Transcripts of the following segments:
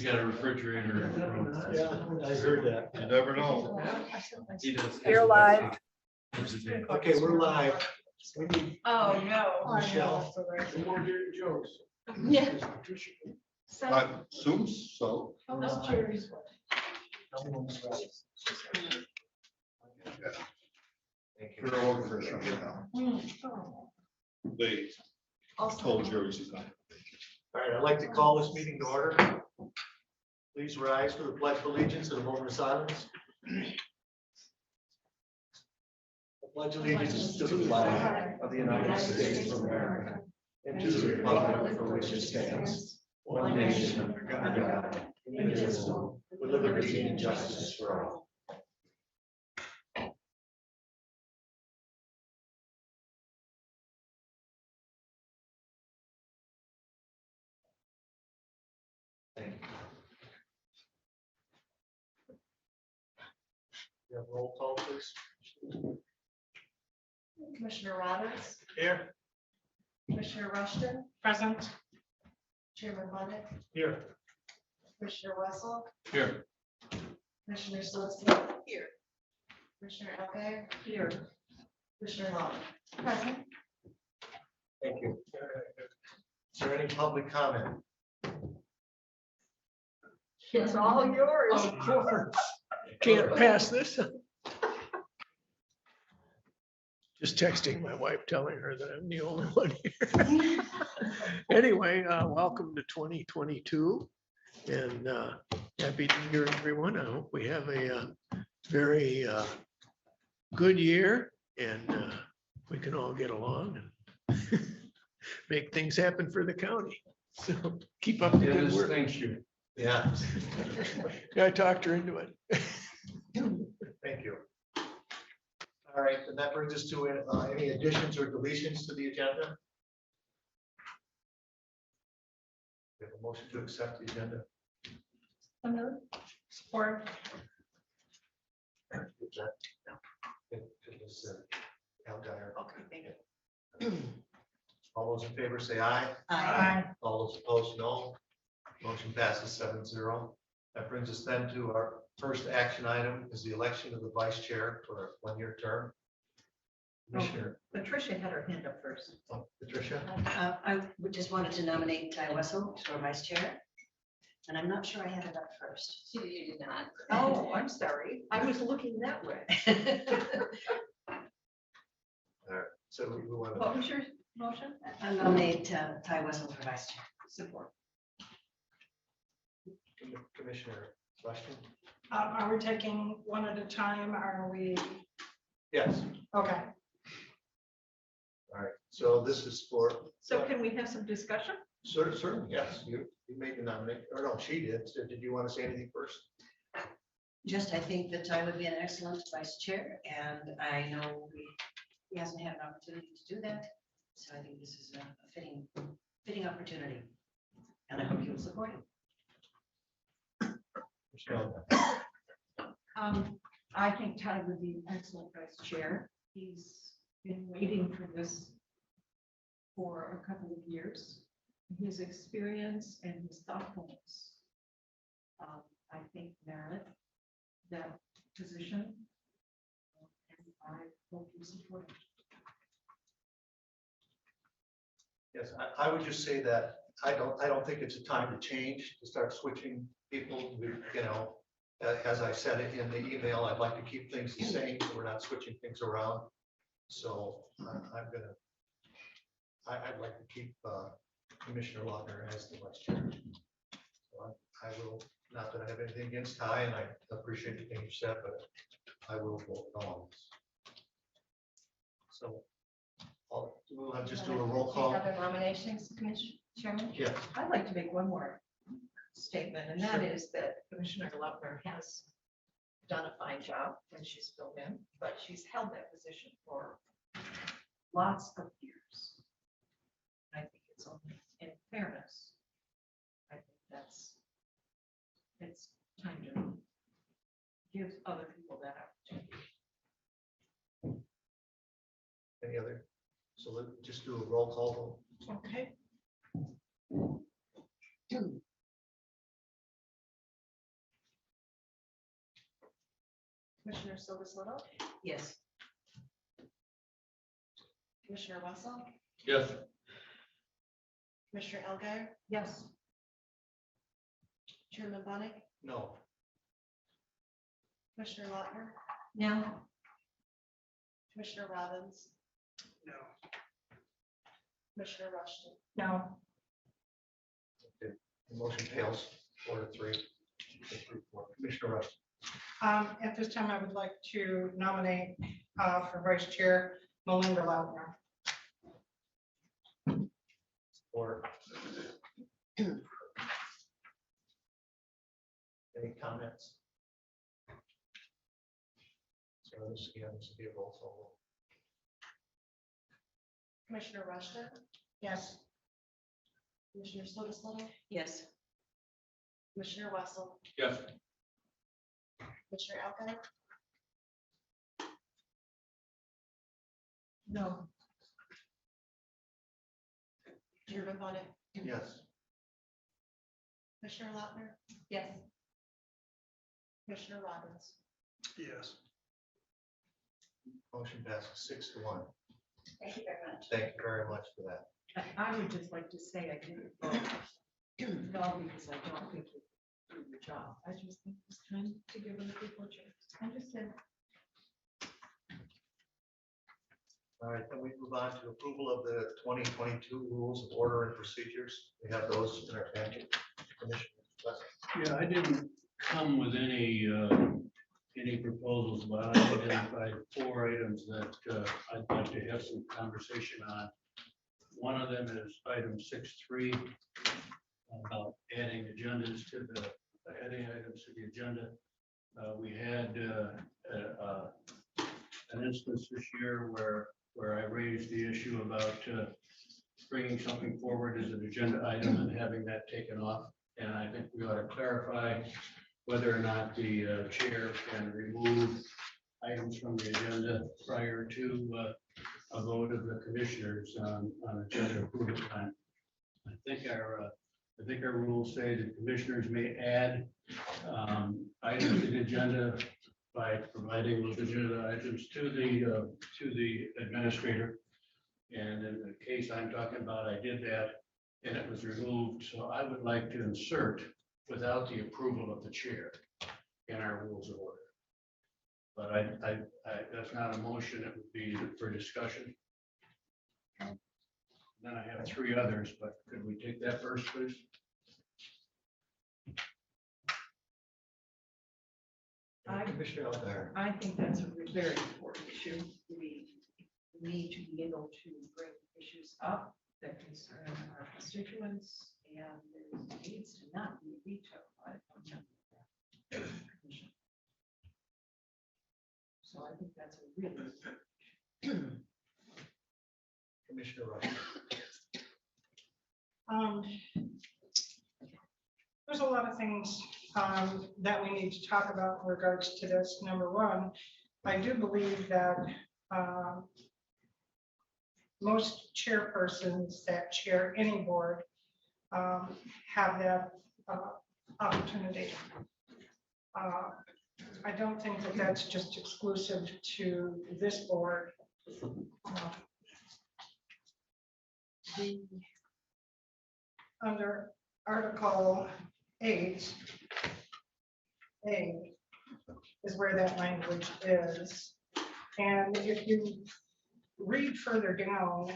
You got a refrigerator. Yeah, I heard that. You never know. He does. You're live. Okay, we're live. We need Oh, no. Michelle. Yeah. I assume so. How's Jerry's? They're all for sure now. They told Jerry she's not. All right, I'd like to call this meeting to order. Please rise for the pledge of allegiance and a moment of silence. I pledge allegiance to the flag of the United States of America and to the republic for which it stands, one nation under God, indivisible, with liberty and justice for all. Thank you. You have roll call, please. Commissioner Roberts, Here. Commissioner Rushton. Present. Chairman Levitt, Here. Commissioner Wessel, Here. Commissioner Silsby. Here. Commissioner Elgay. Here. Commissioner Long. Present. Thank you. Is there any public comment? It's all yours. Of course. Can't pass this. Just texting my wife, telling her that I'm the only one here. Anyway, welcome to 2022 and happy New Year, everyone. I hope we have a very good year and we can all get along and make things happen for the county. So keep up the good work. Thanks you. Yeah, I talked her into it. thank you. All right, and that brings us to any additions or deletions to the agenda? We have a motion to accept the agenda. Support. Okay, thank you. All those in favor say aye. Aye. All those opposed, no. Motion passes 7-0. That brings us then to our first action item is the election of the vice chair for a one-year term. Commissioner Patricia had her hand up first. Patricia. I just wanted to nominate Ty Wessel for vice chair. And I'm not sure I had it up first. You did not. Oh, I'm sorry. I was looking that way. All right, so we want What was your motion? I nominate Ty Wessel for vice chair. Support. Commissioner Rushton. Are we taking one at a time? Are we, Yes, okay, all right, so this is for. So can we have some discussion? Certainly, yes, you made the nomination, or no, she did. So did you want to say anything first? Just, I think that Ty would be an excellent vice chair, and I know he hasn't had an opportunity to do that. So I think this is a fitting opportunity. And I hope you will support him. Michelle. I think Ty would be an excellent vice chair. He's been waiting for this for a couple of years. His experience and his thoughtfulness, I think, merit that position. And I hope you support it. Yes, I would just say that I don't think it's a time to change, to start switching people. You know, as I said it in the email, I'd like to keep things the same, so we're not switching things around. So I'd like to keep Commissioner Lautner as the vice chair. So I will, not that I have anything against Ty, and I appreciate the thing you said, but I will vote no on this. So we'll just do a roll call. Other nominations, Commissioner Chairman? Yes. I'd like to make one more statement, and that Sure. is that Commissioner Lautner has done a fine job when she's filled in, but she's held that position for lots of years. I think it's only in fairness. I think it's time to give other people that opportunity. Any other? So let's just do a roll call vote. Okay. Commissioner Silvers Little, Yes. Commissioner Russell, Yes. Commissioner Elgar, Yes. Chairman Bonick, No. Commissioner Lautner, No. Commissioner Robbins, No. Commissioner Rushton. No. The motion fails 4-3. Commissioner Rush. At this time, I would like to nominate for vice chair Melinda Lautner. Or any comments? So this again, this will be a roll call. Commissioner Rushton, Yes. Commissioner Silvers Little, Yes. Commissioner Russell, Yes. Commissioner Elgar, No. Chairman Bonick, Yes. Commissioner Lautner, Yes. Commissioner Robbins. Yes. Motion passes 6-1. Thank you very much. Thank you very much for that. I would just like to say I didn't vote, no, because I don't think you do your job. I just think it's time to give them a people a chance. I just said, All right, then we move on to approval of the 2022 rules of order and procedures. We have those in our packet. Commissioner West. Yeah, I didn't come with any proposals, but I identified 4 items that I'd like to have some conversation on. One of them is item 6.3, about adding agendas to adding items to the agenda. We had an instance this year where I raised the issue about bringing something forward as an agenda item and having that taken off. And I think we ought to clarify whether or not the chair can remove items from the agenda prior to a vote of the commissioners on agenda approval time. I think our rules say that commissioners may add items to the agenda by providing those agenda items to the administrator. And in the case I'm talking about, I did that and it was removed. So I would like to insert without the approval of the chair in our rules of order. But that's not a motion, it would be for discussion. Then I have 3 others, but could we take that first, please? Commissioner Elgar. I think that's a very important issue. We need to be able to bring issues up that concern our constituents, and there needs to not be a veto by a member of the commission. So I think that's a really important issue. Commissioner Rush. There's a lot of things that we need to talk about in regards to this. Number one, I do believe that most chairpersons that chair any board have that opportunity. I don't think that that's just exclusive to this board. Under Article 8, A is where that language is. And if you read further down,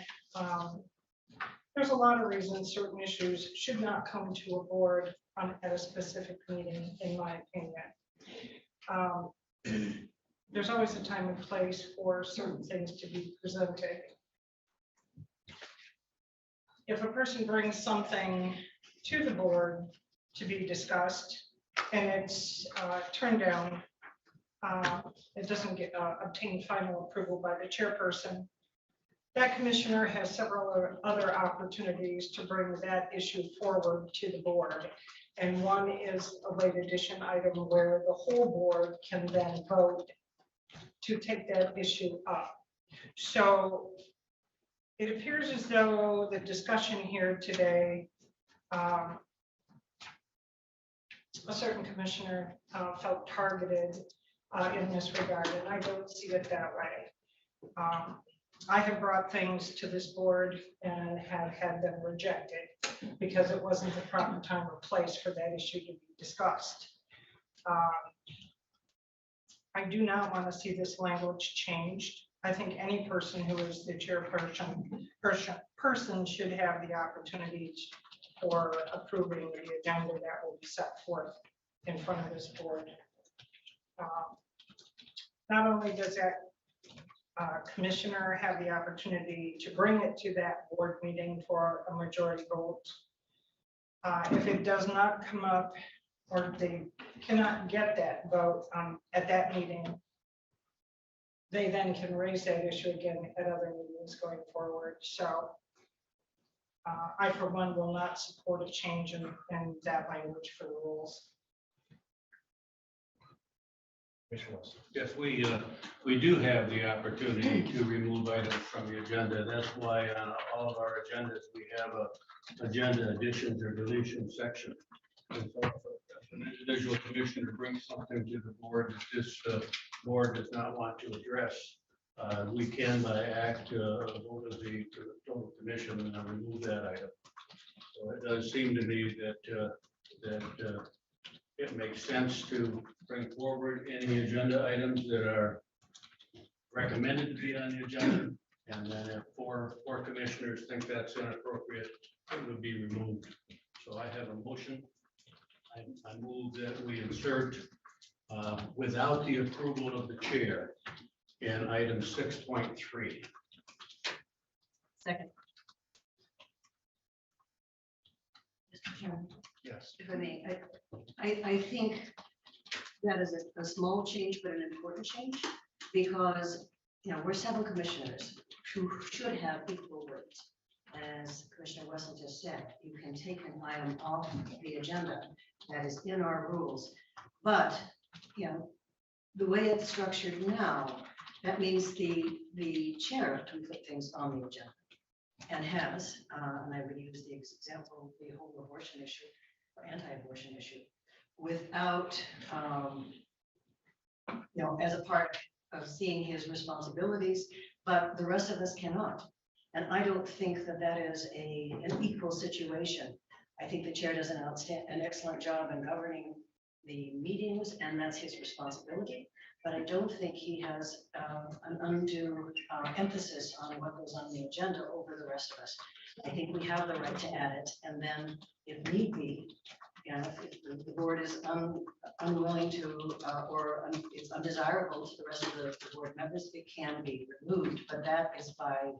there's a lot of reasons certain issues should not come to a board at a specific meeting, in my opinion. There's always a time and place for certain things to be presented. If a person brings something to the board to be discussed and it's turned down, it doesn't get obtain final approval by the chairperson, that commissioner has several other opportunities to bring that issue forward to the board. And one is a late addition item where the whole board can then vote to take that issue up. So it appears as though the discussion here today, a certain commissioner felt targeted in this regard, and I don't see it that way. I have brought things to this board and have had them rejected because it wasn't the proper time or place for that issue to be discussed. I do not want to see this language changed. I think any person who is the person should have the opportunity for approving the agenda that will be set forth in front of this board. Not only does that commissioner have the opportunity to bring it to that board meeting for a majority vote, if it does not come up or they cannot get that vote at that meeting, they then can raise that issue again at other meetings going forward. So I, for one, will not support a change in that language for the rules. Yes, we do have the opportunity to remove items from the agenda. That's why on all of our agendas, we have a agenda additions or deletion section. And so if an individual commissioner brings something to the board that this board does not want to address, we can by act vote of the total commission and remove that item. So it does seem to me that it makes sense to bring forward any agenda items that are recommended to be on the agenda. And then if four commissioners think that's inappropriate, it would be removed. So I have a motion. I move that we insert without the approval of the chair in item 6.3. Second. Mr. Chairman, Yes. if I may, I think that is a small change, but an important change, because, you know, we're 7 commissioners who should have equal weight. As Commissioner Wessel just said, you can take an item off the agenda that is in our rules, but, you know, the way it's structured now, that means the chair can put things on the agenda and has, and I would use the example, the whole abortion issue or anti-abortion issue, without, you know, as a part of seeing his responsibilities, but the rest of us cannot. And I don't think that that is an equal situation. I think the chair does an excellent job in governing the meetings, and that's his responsibility. But I don't think he has an undue emphasis on what goes on the agenda over the rest of us. I think we have the right to add it, and then if need be, you know, if the board is unwilling to, or it's undesirable to the rest of the board members, it can be removed, but that is by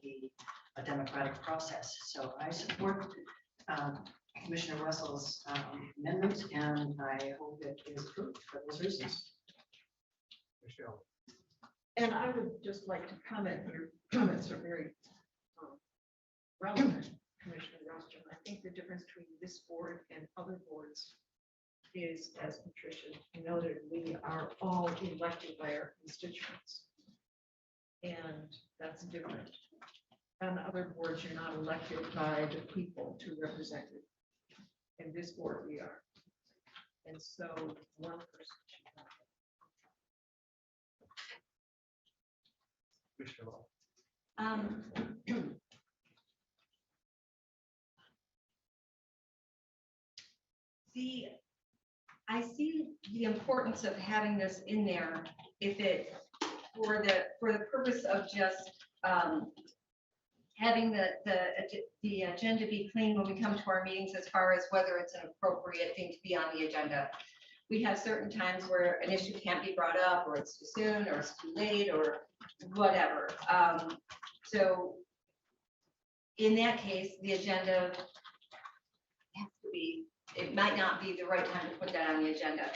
a democratic process. So I support Commissioner Russell's amendment, and I hope it is approved for those reasons. Michelle. And I would just like to comment, your comments are very relevant, Commissioner Roster. I think the difference between this board and other boards is, as Patricia noted, we are all elected by our constituents. And that's different. On other boards, you're not elected by the people to represent you. In this board, we are. And so one person should not. I see the importance of having this in there if it for the purpose of just having the agenda be clean when we come to our meetings as far as whether it's an appropriate thing to be on the agenda. We have certain times where an issue can't be brought up, or it's too soon, or it's too late, or whatever. So in that case, the agenda has to be, it might not be the right time to put that on the agenda.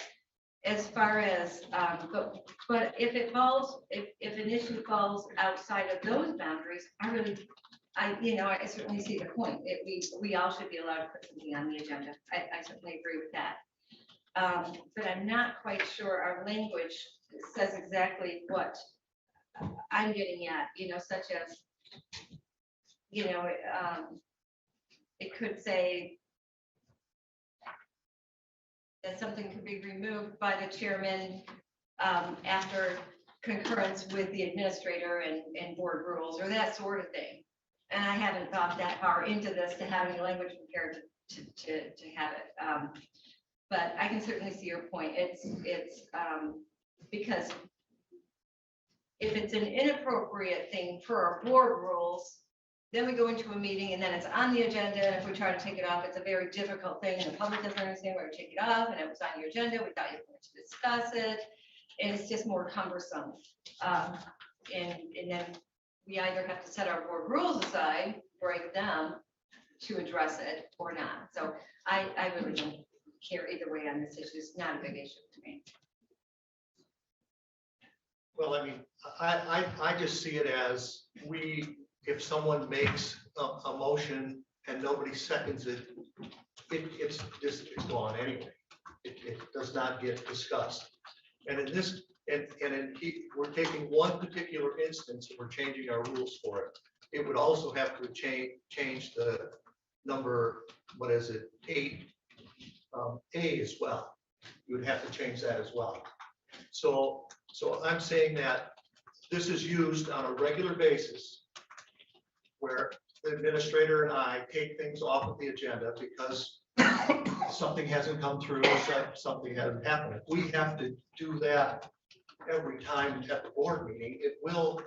As far as, but if it falls, if an issue falls outside of those boundaries, I certainly see the point. We all should be allowed to put something on the agenda. I certainly agree with that. But I'm not quite sure our language says exactly what I'm getting at, such as, it could say that something could be removed by the chairman after concurrence with the administrator and board rules or that sort of thing. And I haven't thought that far into this to have any language prepared to have it. But I can certainly see your point. It's because if it's an inappropriate thing for our board rules, then we go into a meeting and then it's on the agenda. And if we try to take it off, it's a very difficult thing. The public doesn't understand why we take it off, and it was on your agenda. We thought you were going to discuss it. And it's just more cumbersome. And then we either have to set our board rules aside, break them to address it or not. So I really don't care either way on this issue. It's not a big issue to me. Well, I mean, I just see it as if someone makes a motion and nobody seconds it, it's gone anyway. It does not get discussed. And in this, we're taking one particular instance and we're changing our rules for it. It would also have to change the number, what is it, 8A as well. You would have to change that as well. So I'm saying that this is used on a regular basis where the administrator and I take things off of the agenda because something hasn't come through, something hasn't happened. If we have to do that every time at the board meeting, it will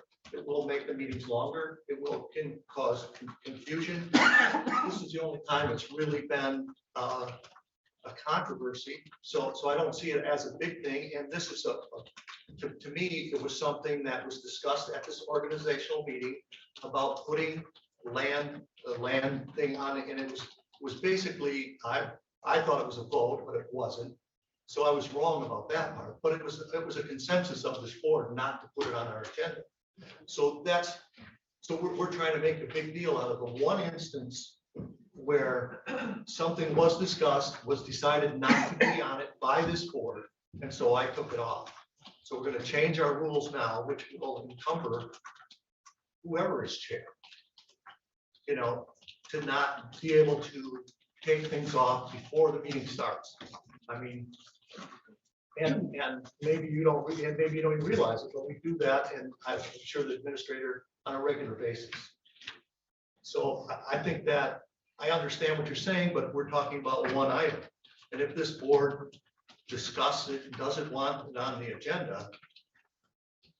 make the meetings longer. It can cause confusion. This is the only time it's really been a controversy. So I don't see it as a big thing. And this is to me, it was something that was discussed at this organizational meeting about putting the land thing on it. And it was basically, I thought it was a vote, but it wasn't. So I was wrong about that part, but it was a consensus of this board not to put it on our agenda. So we're trying to make a big deal out of the one instance where something was discussed, was decided not to be on it by this board, and so I took it off. So we're going to change our rules now, which will encumber whoever is chair, to not be able to take things off before the meeting starts. I mean, and maybe you don't even realize it, but we do that, and I'm sure the administrator on a regular basis. So I think that I understand what you're saying, but we're talking about one item. And if this board discusses it and doesn't want it on the agenda,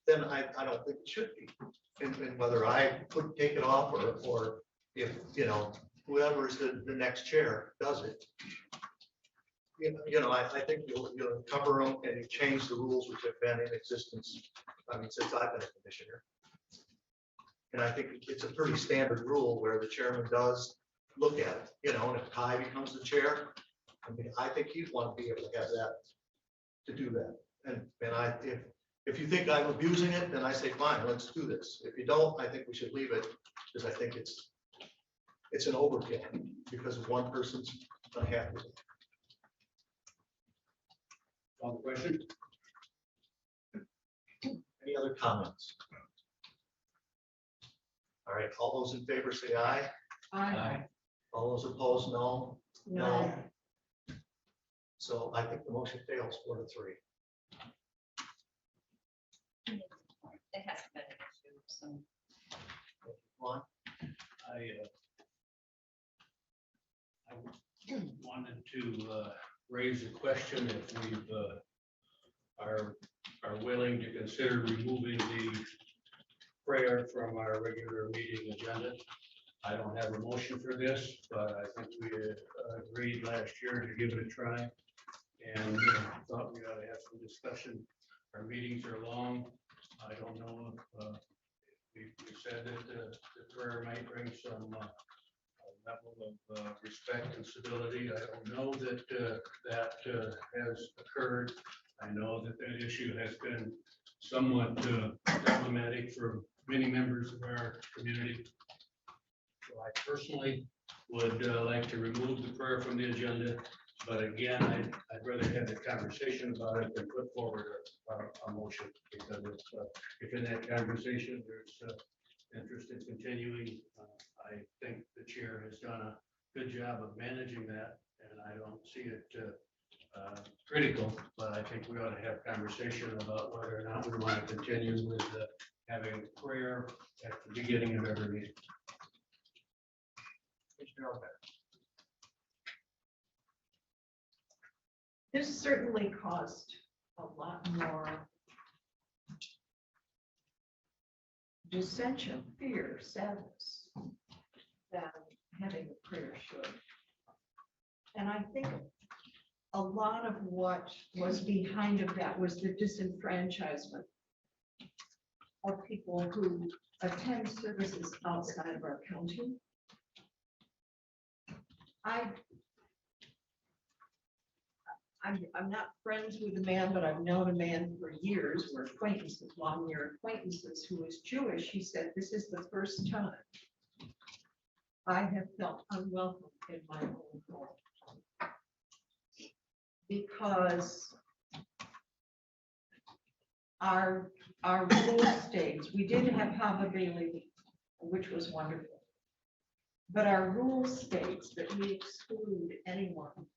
then I don't think it should be. And whether I could take it off or if, whoever is the next chair does it. I think you'll cover them and you change the rules which have been in existence, since I've been a commissioner. And I think it's a pretty standard rule where the chairman does look at it, and if Ty becomes the chair, I think he'd want to be able to have that, to do that. And if you think I'm abusing it, then I say, fine, let's do this. If you don't, I think we should leave it, because I think it's an overkill because one person's unhappy with it. All the questions? Any other comments? All right, all those in favor say aye. Aye. All those opposed, no. No. So I think the motion fails 4-3. It has been an issue, so. Juan? I wanted to raise a question if we are willing to consider removing the prayer from our regular meeting agenda. I don't have a motion for this, but I think we agreed last year to give it a try, and thought we ought to have some discussion. Our meetings are long. I don't know if we said that the prayer might bring some level of respect and civility. I don't know that that has occurred. I know that that issue has been somewhat problematic for many members of our community. So I personally would like to remove the prayer from the agenda, but again, I'd rather have the conversation about it than put forward a motion, because if in that conversation there's interest in continuing, I think the chair has done a good job of managing that, and I don't see it critical, but I think we ought to have conversation about whether or not we want to continue with having prayer at the beginning of every meeting. This certainly caused a lot more dissension, fear, sadness than having a prayer should. And I think a lot of what was behind of that was the disenfranchisement of people who attend services outside of our county. I'm not friends with the man, but I've known a man for years, we're acquaintances, long-year acquaintances, who is Jewish. He said, this is the first time I have felt unwelcome in my own home. Because our rule states, we did have Hava Bailey, which was wonderful. But our rule states that we exclude anyone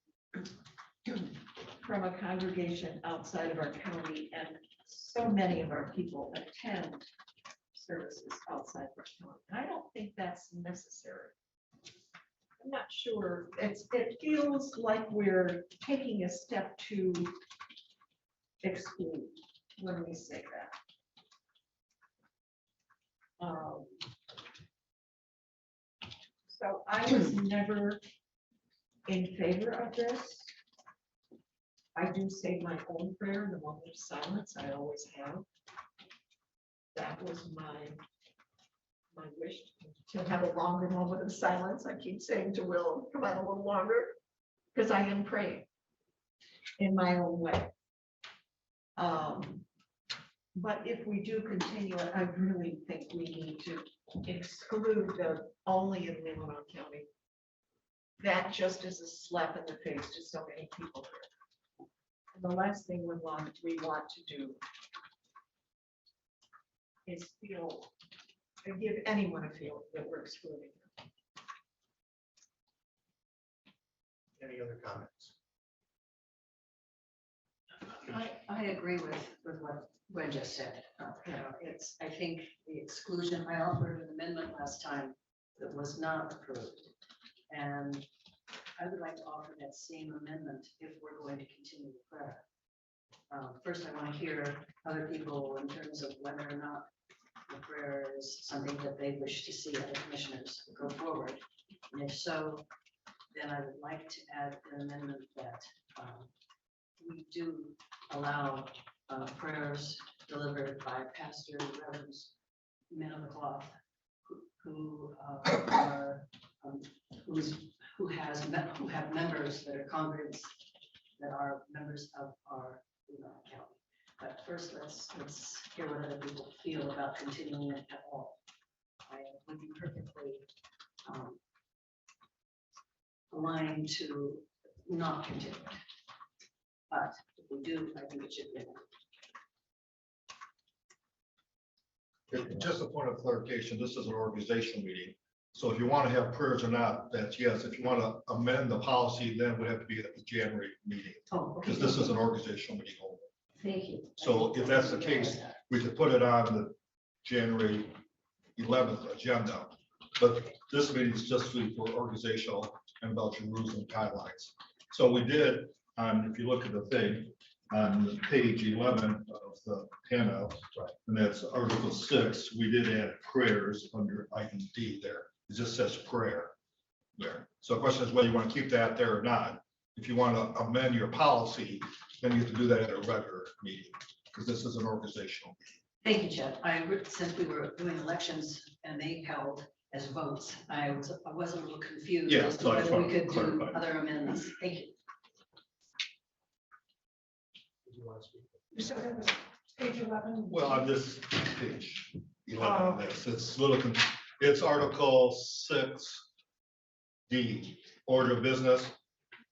from a congregation outside of our county, and so many of our people attend services outside of our county. I don't think that's necessary. I'm not sure. It feels like we're taking a step to exclude when we say that. So I was never in favor of this. I do say my own prayer, the moment of silence. I always have. That was my wish, to have a longer moment of silence. I keep saying to Will, come on a little longer, because I am praying in my own way. But if we do continue it, I really think we need to exclude the only in Leelanau County. That just is a slap in the face to so many people here. And the last thing we want to do is give anyone a feeling that we're excluding them. Any other comments? I agree with what Gwen just said. I think the exclusion, I offered an amendment last time that was not approved. And I would like to offer that same amendment if we're going to continue the prayer. First, I want to hear other people in terms of whether or not the prayer is something that they wish to see other commissioners go forward. And if so, then I would like to add an amendment that we do allow prayers delivered by pastors, reverends, men of the cloth, who have members that are congregants that are members of our county. But first, let's hear what other people feel about continuing it at all. I would be perfectly aligned to not continue it. But if we do, I think it should be. Just a point of clarification, this is an organizational meeting. So if you want to have prayers or not, that's yes. If you want to amend the policy, then it would have to be at the January meeting, Oh, okay. because this is an organizational meeting only. Thank you. So if that's the case, we could put it on the January 11th agenda. But this meeting is just for organizational and about your rules and guidelines. So we did, if you look at the thing, on page 11 of the handout, and that's Article 6, we did add prayers under item D there. It just says prayer there. So the question is whether you want to keep that there or not. If you want to amend your policy, then you have to do that at a regular meeting, because this is an organizational meeting. Thank you, Jeff. Since we were doing elections and they held as votes, I wasn't a little confused Yeah, as to so I just whether we wanted to could do clarify. other amendments. Thank you. Did you want to speak? You said it was page 11. Well, on this page 11, it's Article 6D, order of business.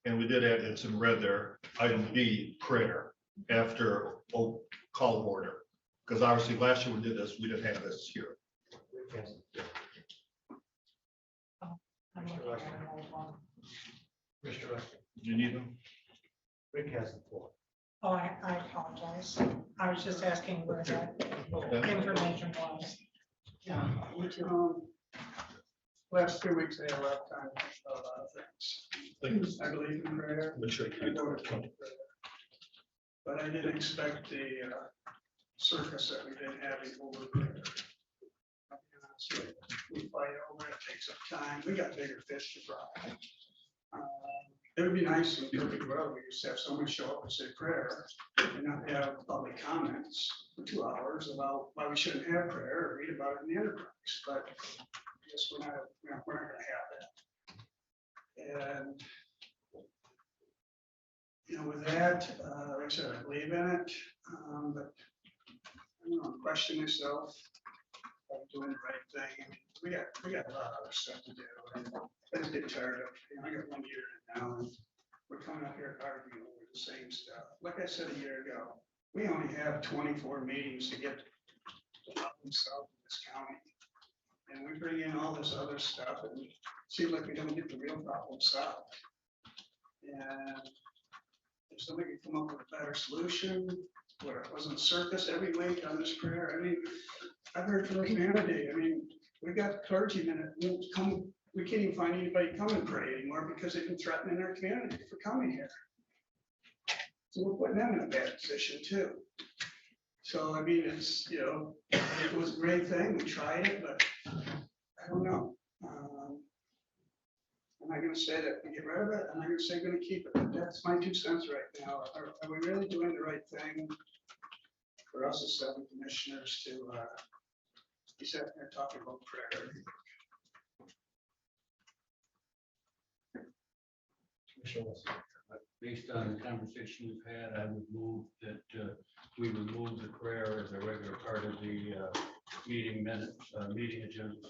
And we did add, it's in red there, item B, prayer, after call of order. Because obviously last year we did this, we didn't have this here. I'm looking at an old one. Mr. Ruskin. Do you need them? Rick has the floor. Oh, I apologize. I was just asking where that information was. Yeah, me too. Last 2 weeks, I had a lot of time to think about a lot of things. I believe in prayer. Make sure I go to prayer. But I didn't expect the circus that we've been having over prayer. I'll be honest with you. We fight over it, takes up time. We got bigger fish to fry. It would be nice in perfect world, we used to have someone show up and say prayer and not have public comments for 2 hours about why we shouldn't have prayer or read about it in the enterprise, but I guess we're not gonna have that. And you know, with that, like I said, I believe in it, but I don't know, question myself, if I'm doing the right thing. I mean, we got a lot of other stuff to do, and I just get tired of, you know, I got 1 year in now, and we're coming up here arguing over the same stuff. Like I said a year ago, we only have 24 meetings to get the problem solved in this county. And we bring in all this other stuff, and it seems like we don't get the real problem solved. And if somebody could come up with a better solution, where it wasn't circus every week on this prayer, I mean, I've heard from the community, I mean, we got clergymen that won't come, we can't even find anybody come and pray anymore because they've been threatening our community for coming here. So we're putting them in a bad position too. So, I mean, it's, you know, it was a great thing, we tried it, but I don't know. Am I gonna say that we get rid of it? Am I gonna say gonna keep it? That's my 2 cents right now. Are we really doing the right thing for us as 7 commissioners to be sitting there talking about prayer? Commissioner Wilson. Based on the conversation we've had, I would move that we remove the prayer as a regular part of the meeting minutes, meeting agenda.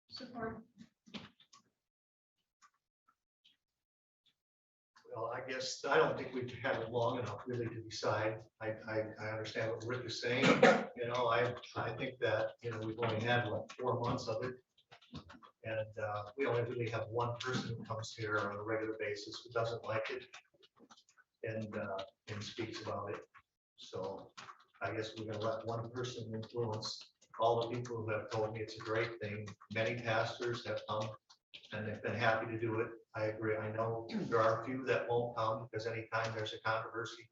Support. Well, I guess, I don't think we've had it long enough really to decide. I understand what Rick is saying, you know, I think that, you know, we've only had like 4 months of it. And we only really have one person who comes here on a regular basis who doesn't like it and speaks about it. So I guess we're gonna let one person influence all the people who have told me it's a great thing. Many pastors have come and they've been happy to do it. I agree. I know there are a few that won't come because anytime there's a controversy,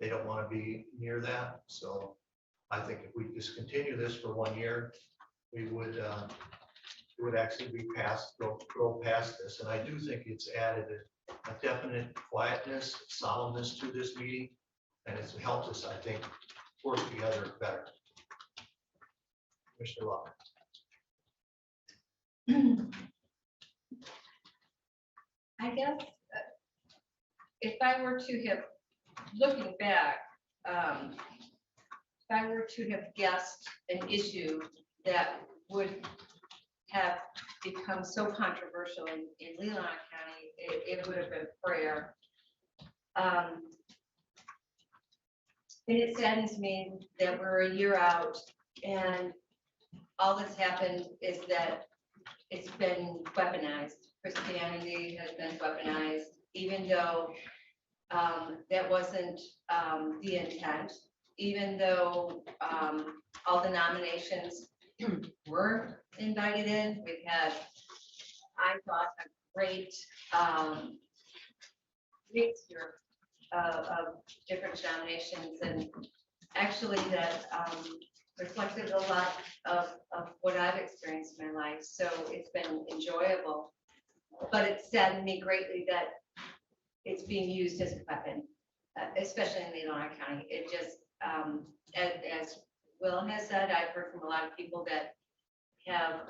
they don't want to be near that. So I think if we just continue this for 1 year, we would it would actually be go past this. And I do think it's added a definite quietness, solemnness to this meeting. And it's helped us, I think, work together better. Commissioner Locke. I guess if I were to have, looking back, if I were to have guessed an issue that would have become so controversial in Leelanau County, it would have been prayer. And it saddens me that we're a year out and all that's happened is that it's been weaponized. Christianity has been weaponized, even though that wasn't the intent, even though all the nominations were invited in. We've had, I thought, a great mixture of different nominations, and actually that reflected a lot of what I've experienced in my life. So it's been enjoyable, but it saddened me greatly that it's being used as a weapon, especially in Leelanau County. It just, as Will has said, I've heard from a lot of people that have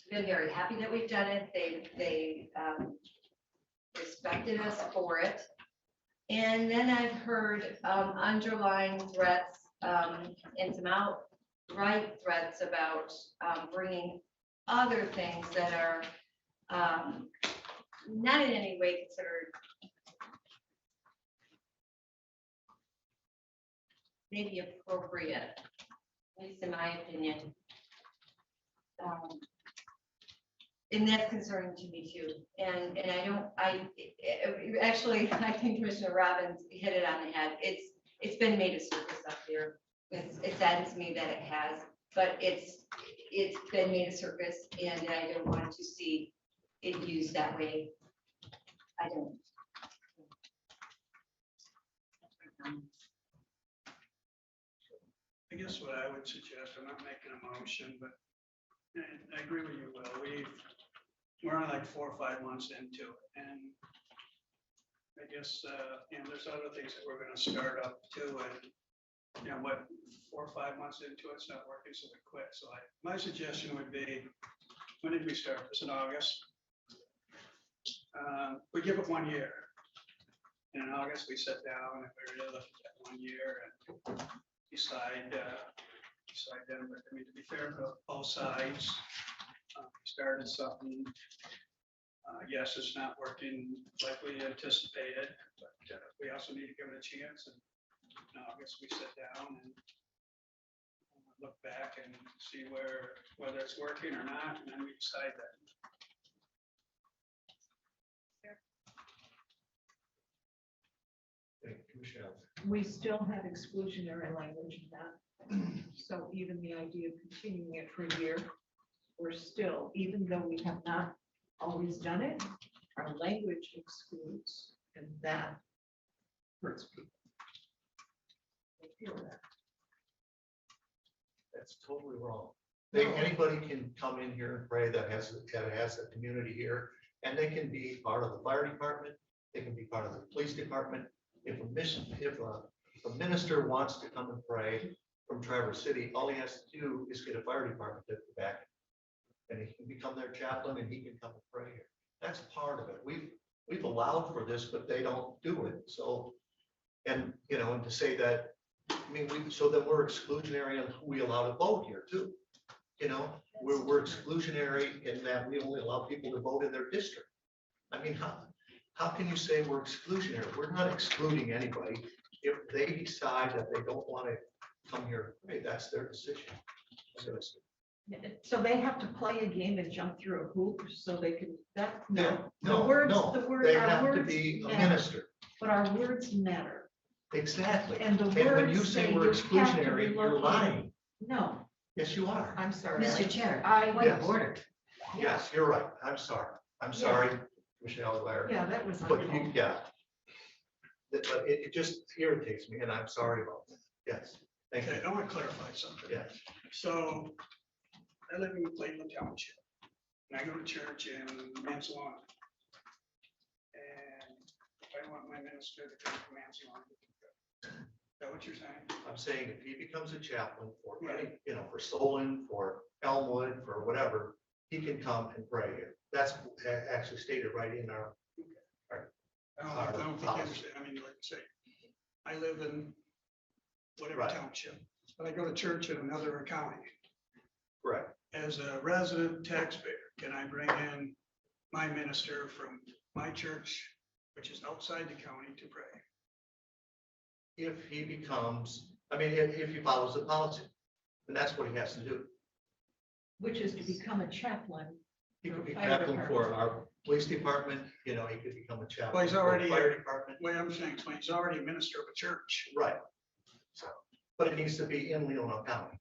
been very happy that we've done it. They respected us for it. And then I've heard underlying threats and some outright threats about bringing other things that are not in any way considered maybe appropriate, at least in my opinion. And that's concerning to me too. And actually, I think Commissioner Robbins hit it on the head. It's been made a circus up here. It saddens me that it has, but it's been made a circus, and I don't want to see it used that way. I don't. I guess what I would suggest, I'm not making a motion, but I agree with you, Will. We're only like 4 or 5 months into it, and I guess, there's other things that we're gonna start up too, and, 4 or 5 months into it's not working, so we quit. So my suggestion would be, when did we start this, in August? We give it 1 year. And in August, we sit down and we really look at that 1 year and decide then, but I mean, to be fair to both sides, we started something. Yes, it's not working like we anticipated, but we also need to give it a chance. And in August, we sit down and look back and see whether it's working or not, and then we decide that. Thank you, Michelle. We still have exclusionary language in that. So even the idea of continuing it for a year, we're still, even though we have not always done it, our language excludes, and that hurts people. They feel that. That's totally wrong. Anybody can come in here and pray that has a community here, and they can be part of the fire department, they can be part of the police department. If a minister wants to come and pray from Traverse City, all he has to do is get a fire department to back him. And he can become their chaplain and he can come and pray here. That's part of it. We've allowed for this, but they don't do it. So, and to say that, I mean, so that we're exclusionary on who we allow to vote here too. We're exclusionary in that we only allow people to vote in their district. I mean, how can you say we're exclusionary? We're not excluding anybody. If they decide that they don't want to come here, hey, that's their decision. So they have to play a game and jump through a hoop so they can, that, No, The words, they our have to words be a matter. minister. But our words matter. Exactly. And the And when you words say say we're you have to exclusionary, you're relocate. lying. No, Yes, you are. I'm sorry. Mr. Chair, I, Yes. order. Yes, you're right. I'm sorry. I'm sorry, Michelle Blair. yeah, that was. But uncalled. but it just irritates me and I'm sorry about that. Yes, thank Okay, you. I want to clarify something. Yes, So I live in Cleveland Township, and I go to church in Mansalon. And if I want my minister to come from Mansalon, is that what you're saying? I'm saying if he becomes a chaplain for any, for Solon, for Elmwood, for whatever, he can come and pray here. That's actually stated right in our. I don't think you understand. I mean, like I say, I live in whatever Right. township, but I go to church in another county. Correct. As a resident taxpayer, can I bring in my minister from my church, which is outside the county, to pray? If he becomes, if he follows the policy, then that's what he has to do. Which is to become a chaplain. He could be Fire chaplain for department. our police department, he could become a chaplain. Well, he's for already- Fire department, Way I'm saying, so he's already a minister of a church, right. So, but it needs to be in Leelanau County,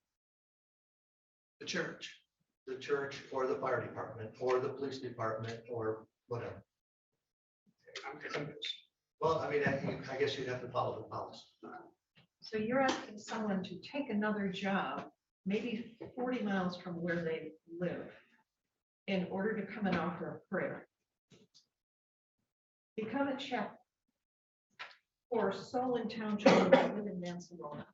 the church. the church or the fire department or the police department or whatever. I'm confused. Well, I guess you'd have to follow the policy. So you're asking someone to take another job, maybe 40 miles from where they live, in order to come and offer a prayer. Become a chaplain for Solon Township, who live in Mansalona.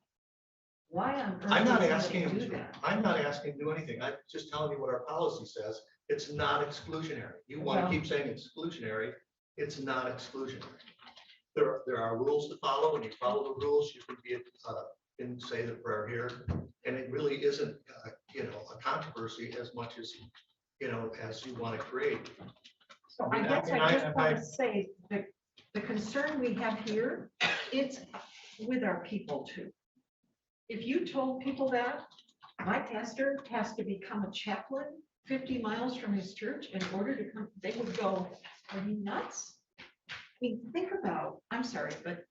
Why on earth? I'm not would asking somebody him do to, that? I'm not asking him to do anything. I'm just telling you what our policy says. It's not exclusionary. You want to Well- keep saying exclusionary, it's not exclusionary. There are rules to follow. When you follow the rules, you can say the prayer here. And it really isn't, a controversy as much as, as you want to create. So I guess I just want to say that the concern we have here, it's with our people too. If you told people that my pastor has to become a chaplain 50 miles from his church in order to come, they would go, are you nuts? I mean, think about, I'm sorry, but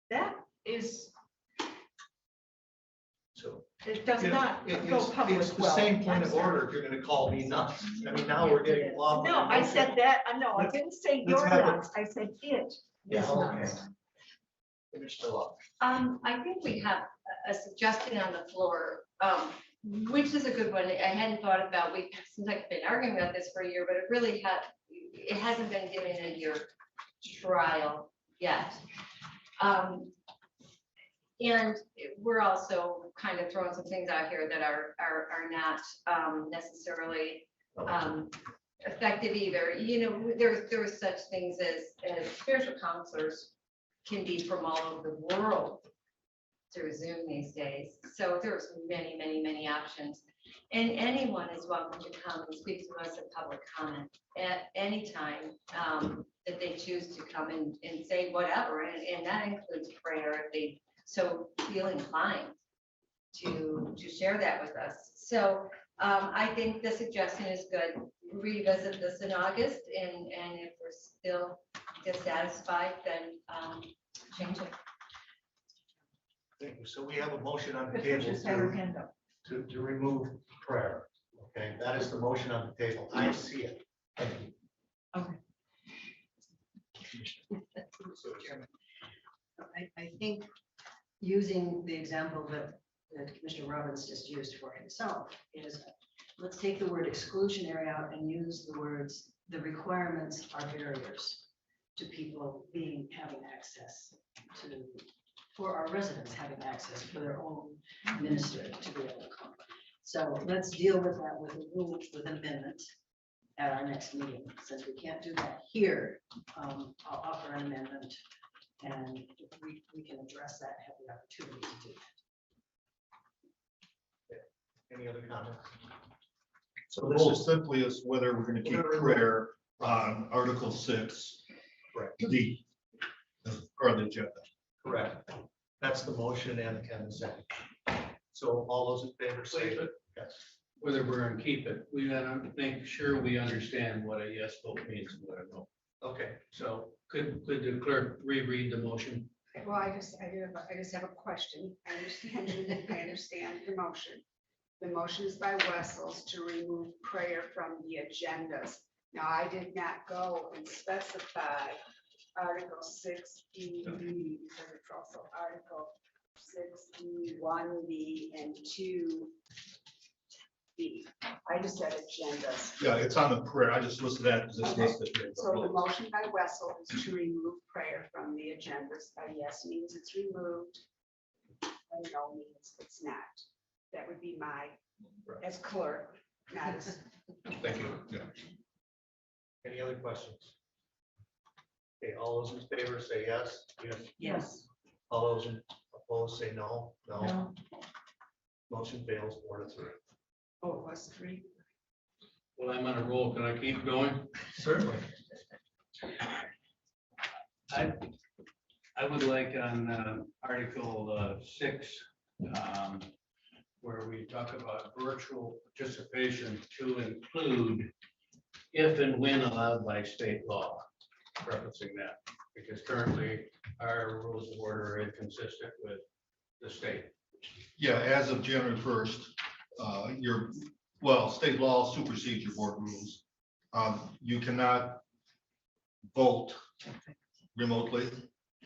that is, So it does you know, not it- go it's public it's the well. same point I'm of sorry. order if you're gonna call me nuts. I mean, now we're Yes, it getting is. off. on No, a I motion. said that, no, I Let's- didn't say let's you're have it. nuts, I said it Yeah, is okay. nuts. Finish the law. I think we have a suggestion on the floor, which is a good one. I hadn't thought about, we, seems like we've been arguing about this for a year, but it hasn't been given a year trial yet. And we're also kind of throwing some things out here that are not necessarily effective either. You know, there's such things as spiritual counselors can be from all over the world through Zoom these days. So there's many, many, many options. And anyone is welcome to come and speak to us in public comment at any time that they choose to come and say whatever. And that includes prayer if they so feel inclined to share that with us. So I think the suggestion is good. Revisit this in August, and if we're still dissatisfied, then change it. Thank you. So we have a motion on the table Patricia's had her hand up. to remove prayer. Okay, that is the motion on the table. I see it. Thank you. I think using the example that Commissioner Robbins just used for himself is, let's take the word exclusionary out and use the words, the requirements are barriers to people having access to, for our residents having access for their own minister to be able to come. So let's deal with that with a rule, with an amendment at our next meeting. Since we can't do that here, I'll offer an amendment, and we can address that, have the opportunity to do that. Any other comments? So the vote simply is whether we're gonna keep prayer on Article 6. Correct. D. As part of the agenda. Correct. That's the motion and the second. So all those in favor say yes. Whether we're gonna keep it, we gotta make sure we understand what a yes vote means and what a no. Okay, So could the clerk reread the motion? Well, I just have a question. I understand the motion. The motion is by Wessels to remove prayer from the agendas. Now, I did not go and specify Article 6D, because it's also Article 6D, 1B, and 2B. I just said agendas. Yeah, it's on the prayer. I just listed that because it's Okay. listed here. So the motion by Wessel is to remove prayer from the agendas. A yes means it's removed. A no means it's not. That would be my, as clerk, not as. Thank you. Yeah. any other questions? Okay, all those in favor say yes. Yes. Yes. All those opposed say no. No. No. Motion fails 4-3. Oh, it was 3. Well, I'm on a roll. Can I keep going? Certainly. I would like on Article 6, where we talk about virtual participation to include if and when allowed by state law, referencing that, because currently our rules of order are inconsistent with the state. Yeah, as of January 1st, state law supersedes your board rules. You cannot vote remotely,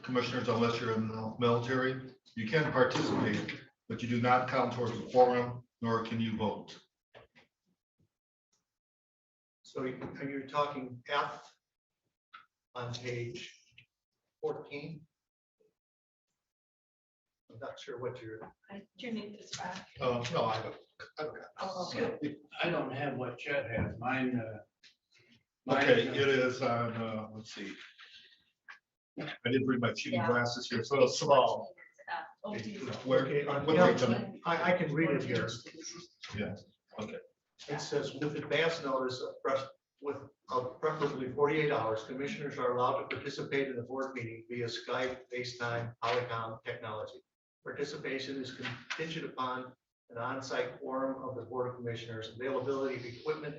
commissioners, unless you're in the military. You can participate, but you do not count towards the quorum, nor can you vote. So you're talking F on page 14? I'm not sure what you're. Do you need this back? No, I don't. Oh, I don't have what Chet has. Mine. Okay, it is on, let's see. I didn't bring my cheating Yeah. glasses here, so it's small. Where, Okay, on what F, page am I- I can read it here. Yeah, It says with advance notice of preferably 48 hours, commissioners are allowed to participate in the board meeting via Skype, FaceTime, Polycom technology. Participation is contingent upon an on-site quorum of the Board of Commissioners, availability of equipment,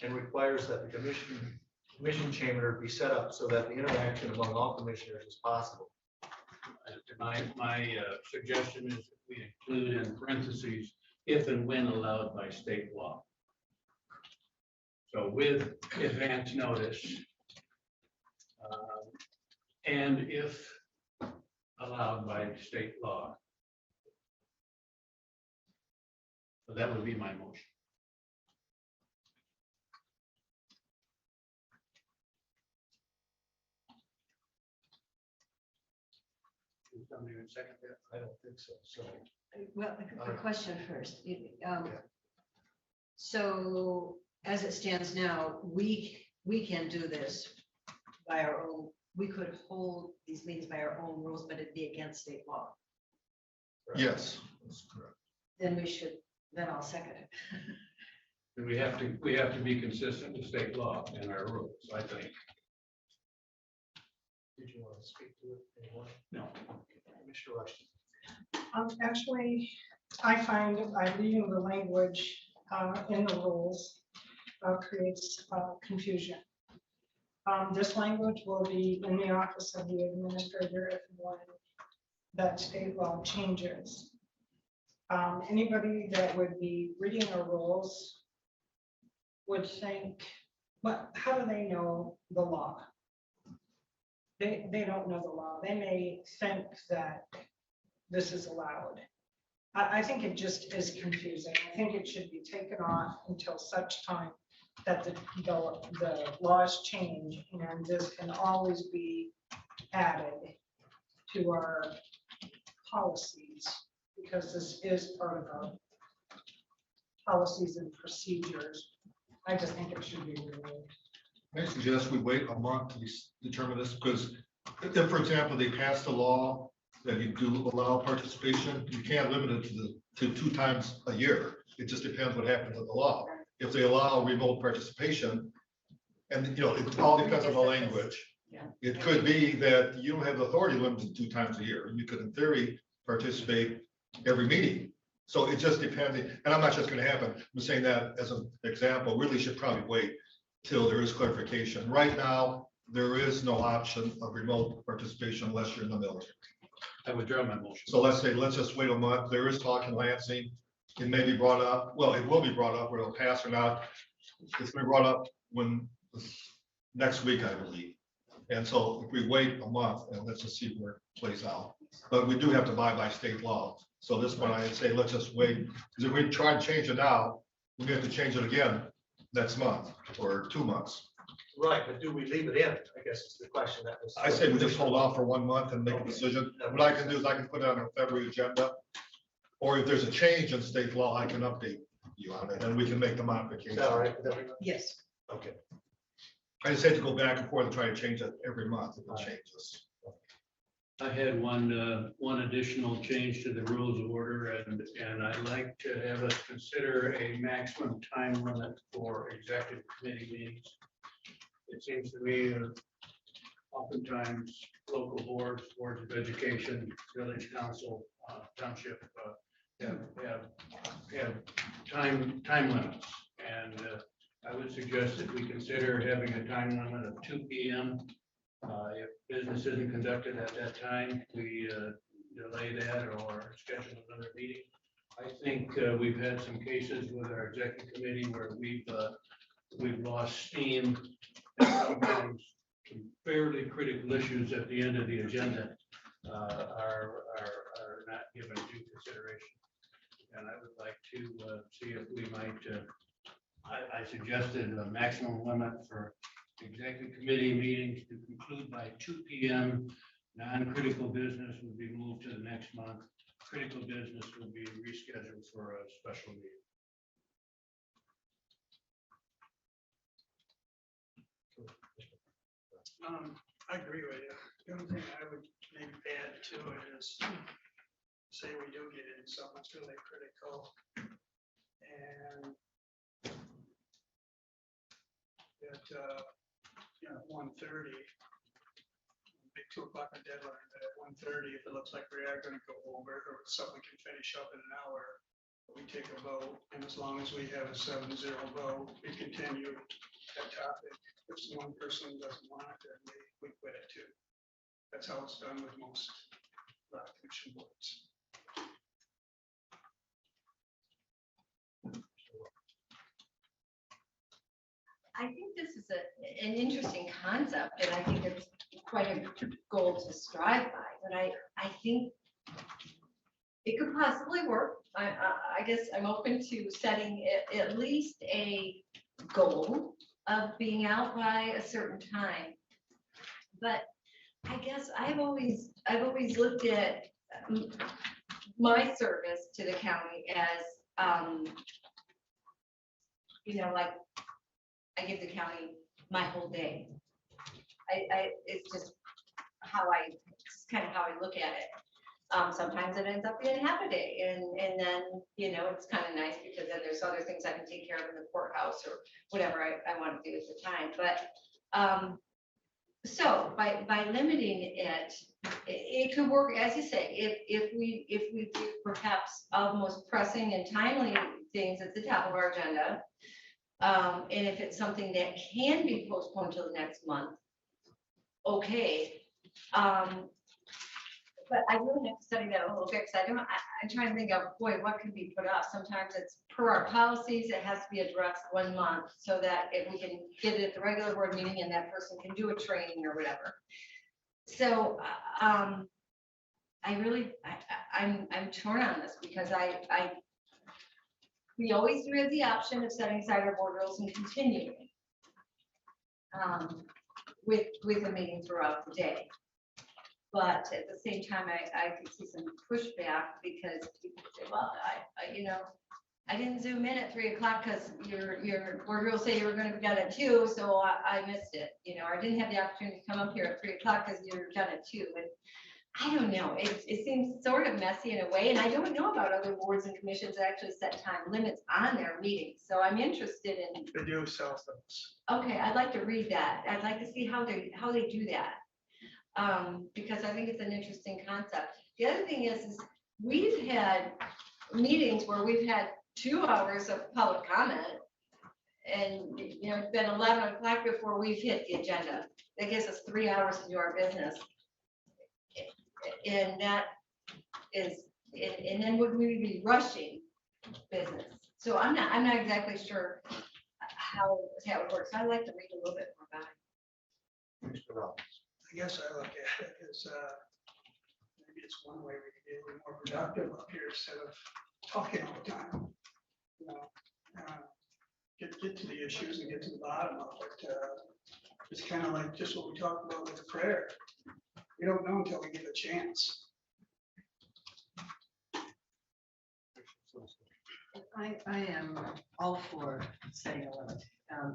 and requires that the commission chamber be set up so that the interaction among all commissioners is possible. My suggestion is that we include in parentheses, if and when allowed by state law. So with advance notice. And if allowed by state law. So that would be my motion. Somebody would second that? I don't think so, so. Well, a question first. So as it stands now, we can do this by our own, we could hold these meetings by our own rules, but it'd be against state law. Yes, that's correct. Then I'll second it. And we have to be consistent with state law and our rules, I think. Did you want to speak to it anymore? No. Commissioner Rushton. Actually, I find by reading the language in the rules creates confusion. This language will be in the office of the administrator if and when that state law changes. Anybody that would be reading our rules would think, but how do they know the law? They don't know the law. They may think that this is allowed. I think it just is confusing. I think it should be taken off until such time that the laws change, and this can always be added to our policies, because this is part of our policies and procedures. I just think it should be removed. I suggest we wait a month to determine this, because if, for example, they passed a law that you do allow participation, you can't limit it to 2 times a year. It just depends what happens with the law. If they allow remote participation, and it all depends on the language. Yeah. It could be that you don't have the authority limited to 2 times a year. You could, in theory, participate every meeting. So it just depends, and I'm not just gonna happen. I'm saying that as an example, really should probably wait till there is clarification. Right now, there is no option of remote participation unless you're in the military. I withdraw my motion. So let's just wait a month. There is talk in Lansing. It may be brought up, well, it will be brought up, whether it'll pass or not. It's been brought up next week, I believe. And so if we wait a month and let's just see where it plays out. But we do have to abide by state law. So this one, I'd say, let's just wait, because if we try to change it now, we have to change it again next month or 2 months. Right, but do we leave it in? I guess is the question that was. I say we just hold off for 1 month and make a decision. What I can do is I can put it on a February agenda. Or if there's a change in state law, I can update you on it and we can make the Is modification. that all right with everyone? Yes. Okay. I just hate to go back and forth and try to change it every month if it changes. I had one additional change to the rules of order, and I'd like to have us consider a maximum time limit for executive committee meetings. It seems to me that oftentimes local boards of education, village council, township have time limits. And I would suggest that we consider having a time limit of 2 p.m. If business isn't conducted at that time, we delay that or schedule another meeting. I think we've had some cases with our executive committee where we've lost steam. And sometimes some fairly critical issues at the end of the agenda are not given due consideration. And I would like to see if we might, I suggested a maximum limit for executive committee meetings to conclude by 2 p.m. Non-critical business would be moved to the next month. Critical business would be rescheduled for a special meeting. I agree with you. The only thing I would maybe add to it is, say we do get into something that's really critical. And at 1:30, big 2 o'clock deadline, but at 1:30, if it looks like we are gonna go over, or something we can finish up in an hour, We take a vote, and as long as we have a 7-0 vote, we continue that topic. If one person doesn't want it, then we quit it too. That's how it's done with most commission boards. I think this is an interesting concept, and I think it's quite a goal to strive by, but I think it could possibly work. I guess I'm open to setting at least a goal of being out by a certain time. But I guess I've always looked at my service to the county as, like, I give the county my whole day. It's just it's kind of how I look at it. Sometimes it ends up being half a day, and then, it's kind of nice because then there's other things I can take care of in the courthouse or whatever I want to do at the time. But so by limiting it could work, as you say, if we do perhaps of most pressing and timely things at the top of our agenda. And if it's something that can be postponed till the next month, okay. But I really have to study that a little bit, because I'm trying to think of, boy, what can be put off? Sometimes it's per our policies, it has to be addressed 1 month, so that if we can get it at the regular board meeting and that person can do a training or whatever. So I'm torn on this, because we always do have the option of setting aside our board rules and continuing with a meeting throughout the day. But at the same time, I could see some pushback, because people say, well, I didn't zoom in at 3 o'clock because your board rules say you were going to be done at 2, so I missed it. I didn't have the opportunity to come up here at 3 o'clock because you were done at 2. And I don't know, it seems sort of messy in a way, and I don't know about other boards and commissions that actually set time limits on their meetings. So I'm interested in. They do cell phones. Okay, I'd like to read that. I'd like to see how they do that. Because I think it's an interesting concept. The other thing is we've had meetings where we've had 2 hours of public comment, and it's been 11 o'clock before we've hit the agenda. That gives us 3 hours to do our business, and that is, and then would we be rushing business? So I'm not exactly sure how it works. I'd like to read a little bit more about it. Mr. Robbins. I guess I look at it as maybe it's one way we could be a little more productive up here instead of talking all the time. Get to the issues and get to the bottom of it. It's kind of like just what we talked about with the prayer. We don't know until we get a chance. I am all for setting a limit.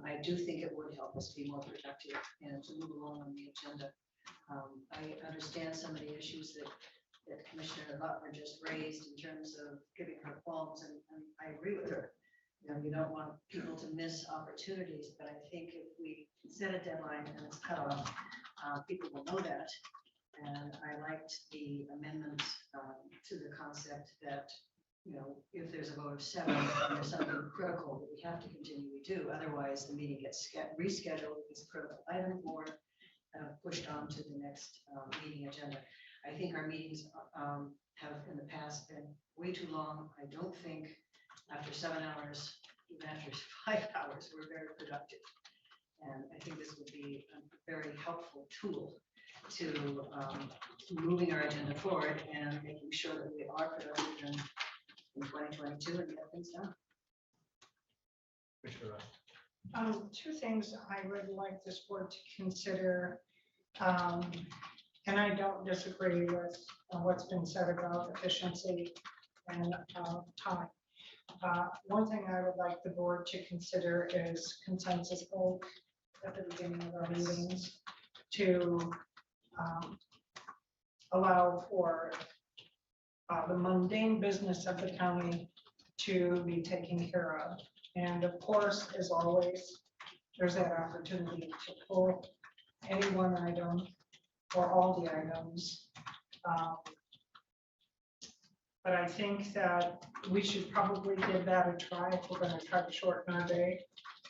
I do think it would help us be more productive and to move along on the agenda. I understand some of the issues that Commissioner Butler just raised in terms of giving her qualms, and I agree with her. You don't want people to miss opportunities, but I think if we set a deadline and it's cut off, people will know that. And I liked the amendment to the concept that, if there's a vote of 7 and there's something critical that we have to continue, we do. Otherwise, the meeting gets rescheduled, it's a critical item, or pushed on to the next meeting agenda. I think our meetings have in the past been way too long. I don't think after 7 hours, even after 5 hours, we're very productive. And I think this would be a very helpful tool to moving our agenda forward and making sure that we are productive in 2022 and get things done. Commissioner Robbins. 2 things I would like this board to consider, and I don't disagree with what's been said about efficiency and time. One thing I would like the board to consider is consensus vote at the beginning of our meetings to allow for the mundane business of the county to be taken care of. And of course, as always, there's that opportunity to pull any one item or all the items But I think that we should probably give that a try if we're gonna try to shorten our day.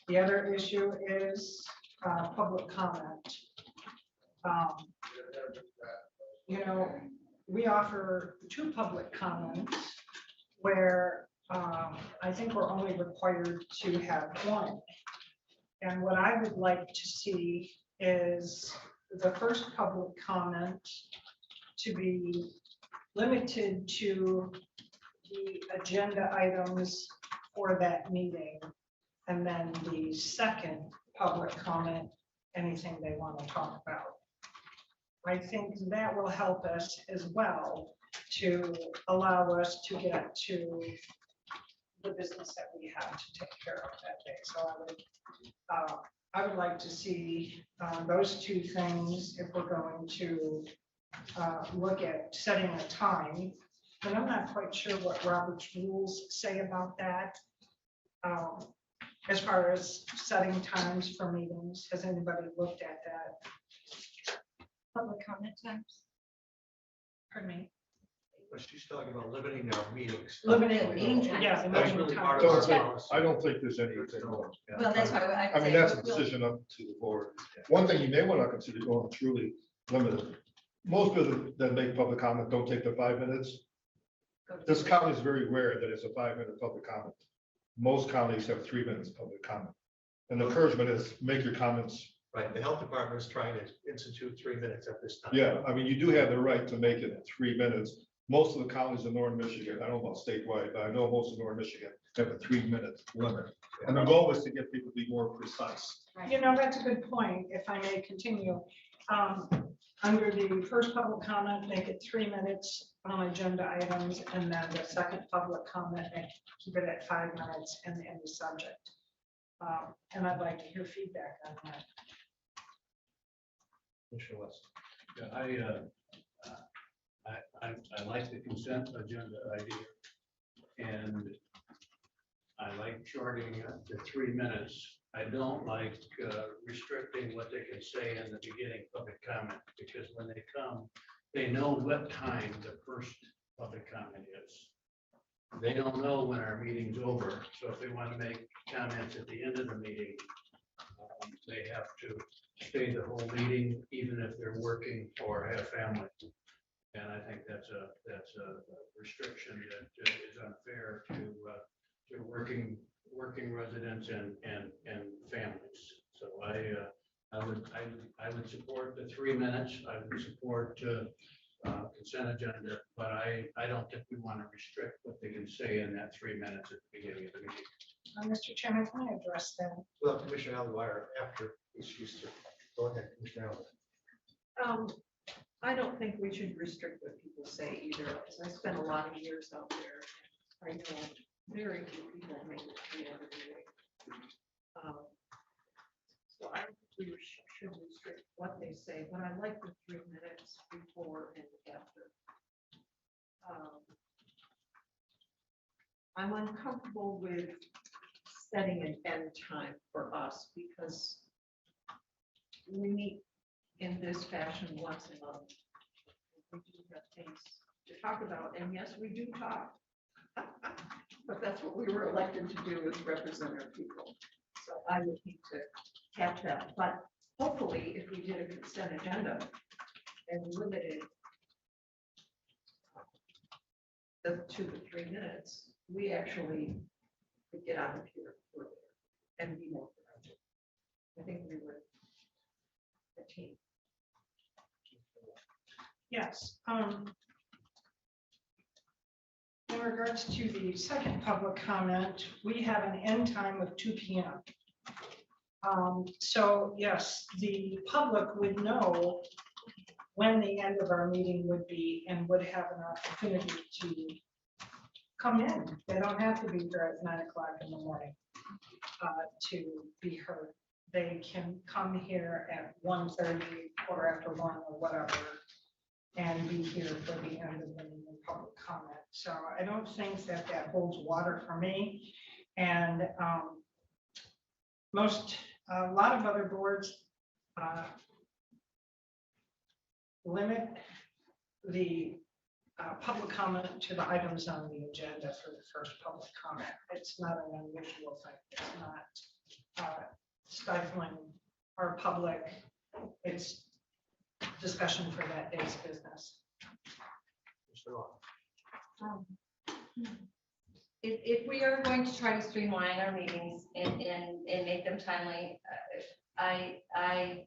The other issue is public comment. You know, we offer 2 public comments where I think we're only required to have 1. And what I would like to see is the first public comment to be limited to the agenda items for that meeting. And then the second public comment, anything they want to talk about. I think that will help us as well to allow us to get to the business that we have to take care of that day. So I would like to see those 2 things if we're going to look at setting a time. And I'm not quite sure what Robert's rules say about that. As far as setting times for meetings, has anybody looked at that? Public comment times. Pardon me? But she's talking about limiting our meetings. Limited meeting times. Yeah. That's really part of our policy. I don't think there's anything wrong. Well, that's why I I would mean, say that's a we'll- decision up to the board. One thing you may want to consider going truly limited. Most people that make public comment don't take the 5 minutes. This county is very rare that it's a 5-minute public comment. Most counties have 3 minutes public comment. And the encouragement is make your comments. Right, the health department is trying to institute 3 minutes at this time. Yeah, I mean, you do have the right to make it 3 minutes. Most of the counties in Northern Michigan, I don't know about statewide, but I know most of Northern Michigan have a 3-minute limit. And the goal is to get people to be more precise. You know, that's a good point, if I may continue. Under the first public comment, make it 3 minutes on agenda items, and then the second public comment, and keep it at 5 minutes and the subject. And I'd like to hear feedback on that. Commissioner West. Yeah, I like the consent agenda idea. And I like shorting it to 3 minutes. I don't like restricting what they can say in the beginning public comment, because when they come, they know what time the first public comment is. They don't know when our meeting's over, so if they want to make comments at the end of the meeting, they have to stay the whole meeting, even if they're working or have family. And I think that's a restriction that is unfair to working residents and families. So I would support the 3 minutes. I would support consent agenda, but I don't think we want to restrict what they can say in that 3 minutes at the beginning of the meeting. Mr. Chairman, can I address that? Well, Commissioner Alvarez, after issues to, go ahead, Commissioner Alvarez. I don't think we should restrict what people say either, because I spent a lot of years out there. I know very few people make it 3 hours a day. So I don't think we should restrict what they say, but I like the 3 minutes before and after. I'm uncomfortable with setting an end time for us because we meet in this fashion once a month. We do have things to talk about, and yes, we do talk. But that's what we were elected to do, is represent our people. So I would need to catch that, but hopefully if we did a consent agenda and limited the 2 to 3 minutes, we actually could get out of here further and be more productive. I think we would attain. Yes. In regards to the second public comment, we have an end time of 2 p.m. So yes, the public would know when the end of our meeting would be and would have an opportunity to come in. They don't have to be here at 9 o'clock in the morning to be heard. They can come here at 1:30 or after 1 or whatever and be here for the end of the public comment. So I don't think that that holds water for me. And a lot of other boards limit the public comment to the items on the agenda for the first public comment. It's not an unusual thing. It's not stifling our public. It's discussion for that day's business. If we are going to try to streamline our meetings and make them timely, I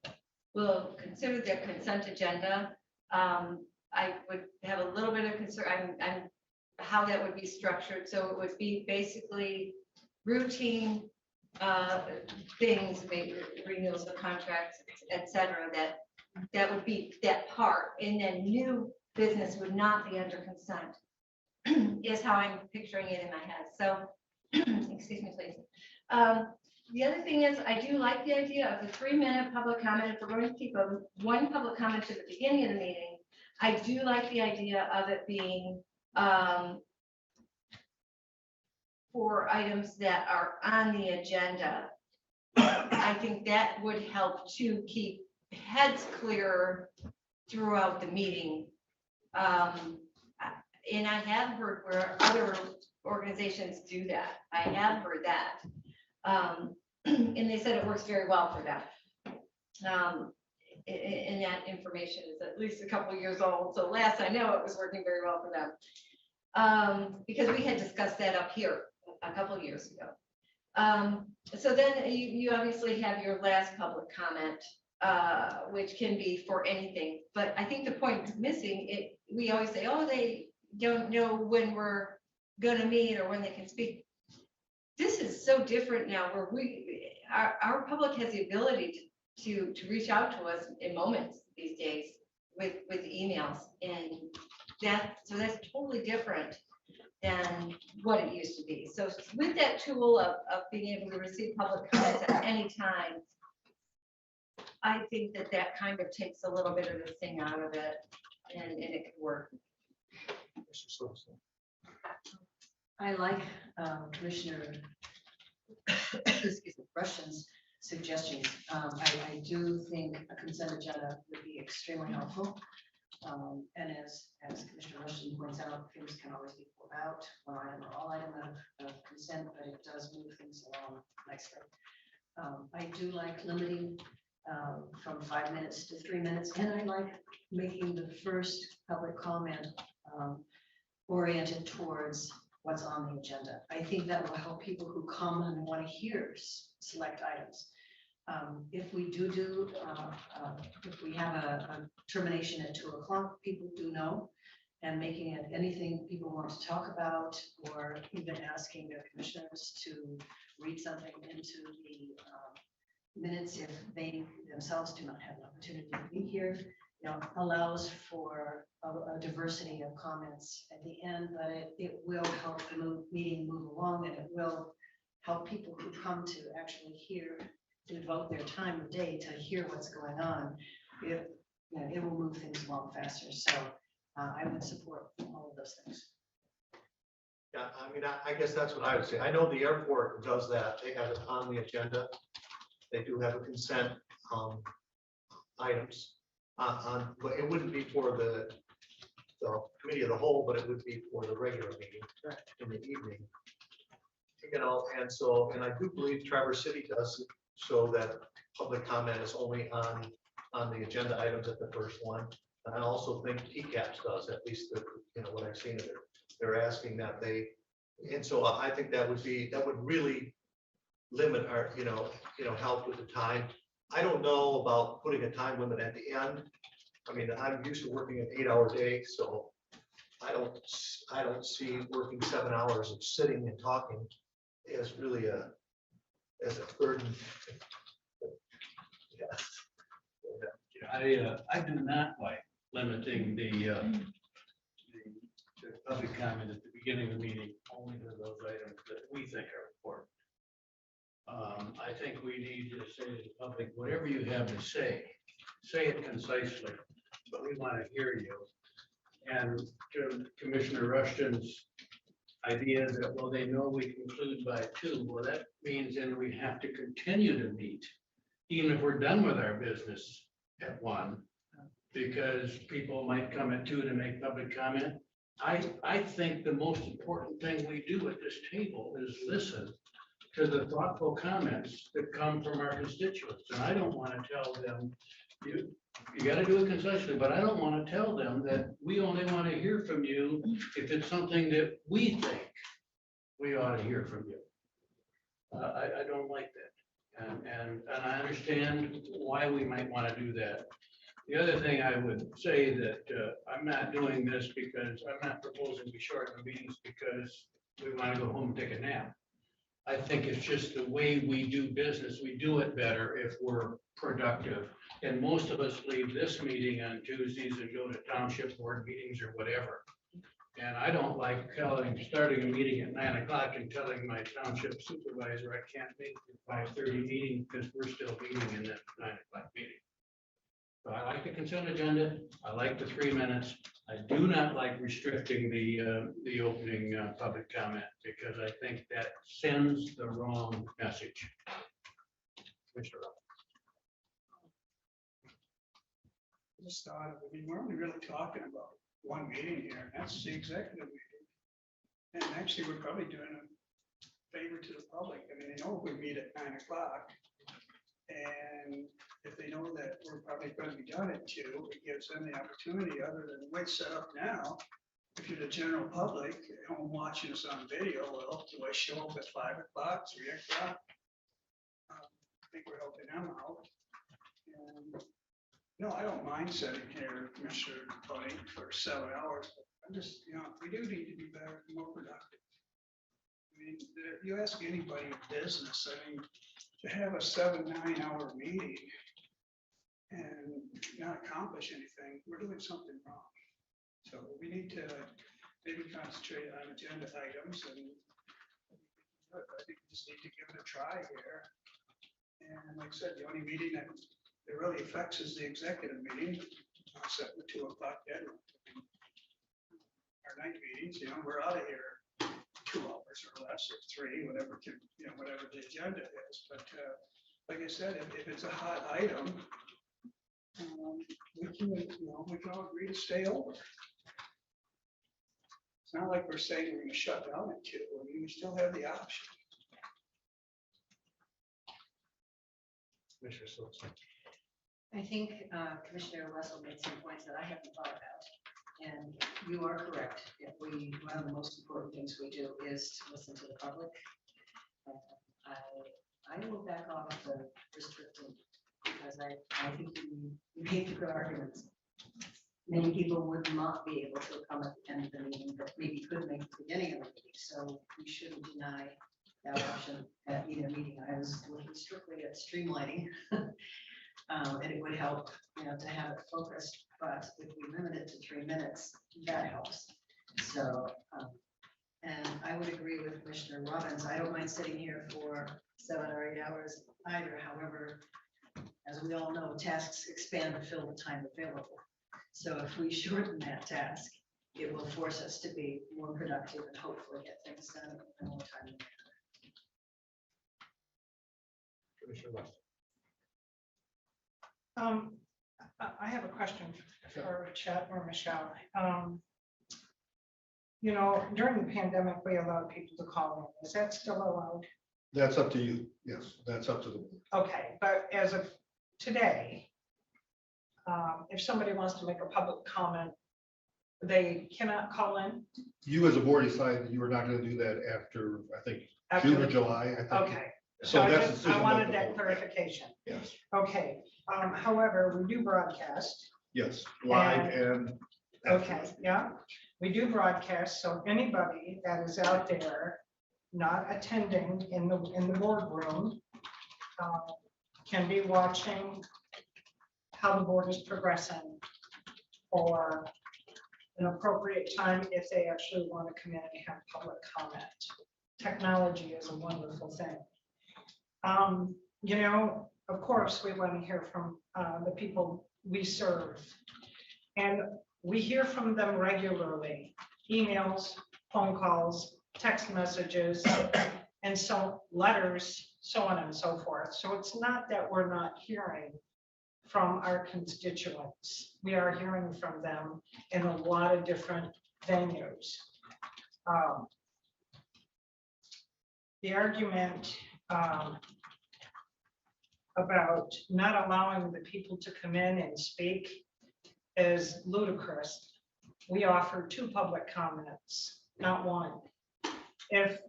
will consider the consent agenda. I would have a little bit of concern, I'm how that would be structured. So it would be basically routine things, maybe renewals of contracts, et cetera, that would be that part. And then new business would not be under consent, is how I'm picturing it in my head. So, excuse me, please. The other thing is, I do like the idea of the 3-minute public comment. If we're going to keep one public comment to the beginning of the meeting, I do like the idea of it being for items that are on the agenda. I think that would help to keep heads clearer throughout the meeting. And I have heard where other organizations do that. I have heard that. And they said it works very well for them. And that information is at least a couple of years old. So last I know, it was working very well for them. Because we had discussed that up here a couple of years ago. So then you obviously have your last public comment, which can be for anything. But I think the point missing, we always say, oh, they don't know when we're going to meet or when they can speak. This is so different now, where our public has the ability to reach out to us in moments these days with emails, and so that's totally different than what it used to be. So with that tool of being able to receive public comments at any time, I think that kind of takes a little bit of the thing out of it, and it could work. I like Commissioner excuse me, Rushton's suggestions. I do think a consent agenda would be extremely helpful. And as Commissioner Rushton points out, things can always be pulled out, one item or all item of consent, but it does move things along nicely. I do like limiting from 5 minutes to 3 minutes, and I like making the first public comment oriented towards what's on the agenda. I think that will help people who come and want to hear select items. If we if we have a termination at 2 o'clock, people do know, and making it anything people want to talk about, or even asking the commissioners to read something into the minutes if they themselves do not have an opportunity to be here, allows for a diversity of comments at the end, but it will help the meeting move along, and it will help people who come to actually hear, to devote their time of day to hear what's going on. It will move things along faster. So I would support all of those things. Yeah, I mean, I guess that's what I would say. I know the airport does that. They have it on the agenda. They do have a consent items but it wouldn't be for the committee of the whole, but it would be for the regular meeting in the evening. And I do believe Traverse City does it so that public comment is only on the agenda items at the first one. And I also think TCAPS does, at least what I've seen of it. They're asking that and so I think that would really limit our, help with the time. I don't know about putting a time limit at the end. I mean, I'm used to working an 8-hour day, so I don't see working 7 hours of sitting and talking as really as a burden. I do not like limiting the public comment at the beginning of the meeting only to those items that we think are important. I think we need to say to the public, whatever you have to say it concisely, but we want to hear you. And to Commissioner Rushton's idea that, well, they know we conclude by 2. Well, that means then we have to continue to meet, even if we're done with our business at 1, because people might come at 2 to make public comment. I think the most important thing we do at this table is listen to the thoughtful comments that come from our constituents. And I don't want to tell them, you got to do it concisely, but I don't want to tell them that we only want to hear from you if it's something that we think we ought to hear from you. I don't like that. And I understand why we might want to do that. The other thing I would say that I'm not doing this because I'm not proposing we shorten the meetings because we want to go home and take a nap. I think it's just the way we do business. We do it better if we're productive. And most of us leave this meeting on Tuesdays and go to township board meetings or whatever. And I don't like starting a meeting at 9 o'clock and telling my township supervisor I can't make the 5:30 meeting because we're still meeting in that 9 o'clock meeting. So I like the consent agenda. I like the 3 minutes. I do not like restricting the opening public comment because I think that sends the wrong message. Mr. Rob. Just thought, I mean, we're only really talking about one meeting here, and that's the executive meeting. And actually, we're probably doing a favor to the public. I mean, they know we meet at 9 o'clock. And if they know that we're probably going to be done at 2, it gives them the opportunity, other than the way it's set up now. If you're the general public at home watching us on video, well, do I show up at 5 o'clock, 3 o'clock? I think we're helping them out. And no, I don't mind sitting here, Commissioner Tony, for 7 hours. I'm just, we do need to be better, more productive. I mean, you ask anybody in business, I mean, to have a 7-9 hour meeting and not accomplish anything, we're doing something wrong. So we need to maybe concentrate on agenda items, and I think we just need to give it a try here. And like I said, the only meeting that it really affects is the executive meeting, set the 2 o'clock deadline. Our night meetings, we're out of here 2 hours or less, or 3, whatever the agenda is. But like I said, if it's a hot item, we can all agree to stay over. It's not like we're saying we're going to shut down at 2. I mean, we still have the option. Commissioner Silks. I think Commissioner Wessel made some points that I haven't thought about. And you are correct. One of the most important things we do is to listen to the public. I will back off the restricting because I think you made good arguments. Many people would not be able to come at the end of the meeting, but maybe could make the beginning of the meeting. So we shouldn't deny that option at either meeting. I was looking strictly at streamlining. And it would help, to have it focused, but if we limit it to 3 minutes, that helps. So, and I would agree with Commissioner Robbins. I don't mind sitting here for 7 or 8 hours either. However, as we all know, tasks expand to fill the time available. So if we shorten that task, it will force us to be more productive and hopefully get things done in more time. Commissioner West. I have a question for Chet or Michelle. During the pandemic, we allowed people to call in. Is that still allowed? That's up to you. Yes, that's up to the board. Okay, but as of today, if somebody wants to make a public comment, they cannot call in? You as a board decided that you were not going to do that after, I think, After- June or July, I think. Okay, So so that's a I decision of wanted the that board. clarification. Yes, Okay, however, we do broadcast. yes, live and. Okay, yeah, we do broadcast, so anybody that is out there not attending in the boardroom can be watching how the board is progressing for an appropriate time if they actually want to come in and have public comment. Technology is a wonderful thing. Of course, we want to hear from the people we serve. And we hear from them regularly, emails, phone calls, text messages, and so letters, so on and so forth. So it's not that we're not hearing from our constituents. We are hearing from them in a lot of different venues. The argument about not allowing the people to come in and speak is ludicrous. We offer 2 public comments, not 1. If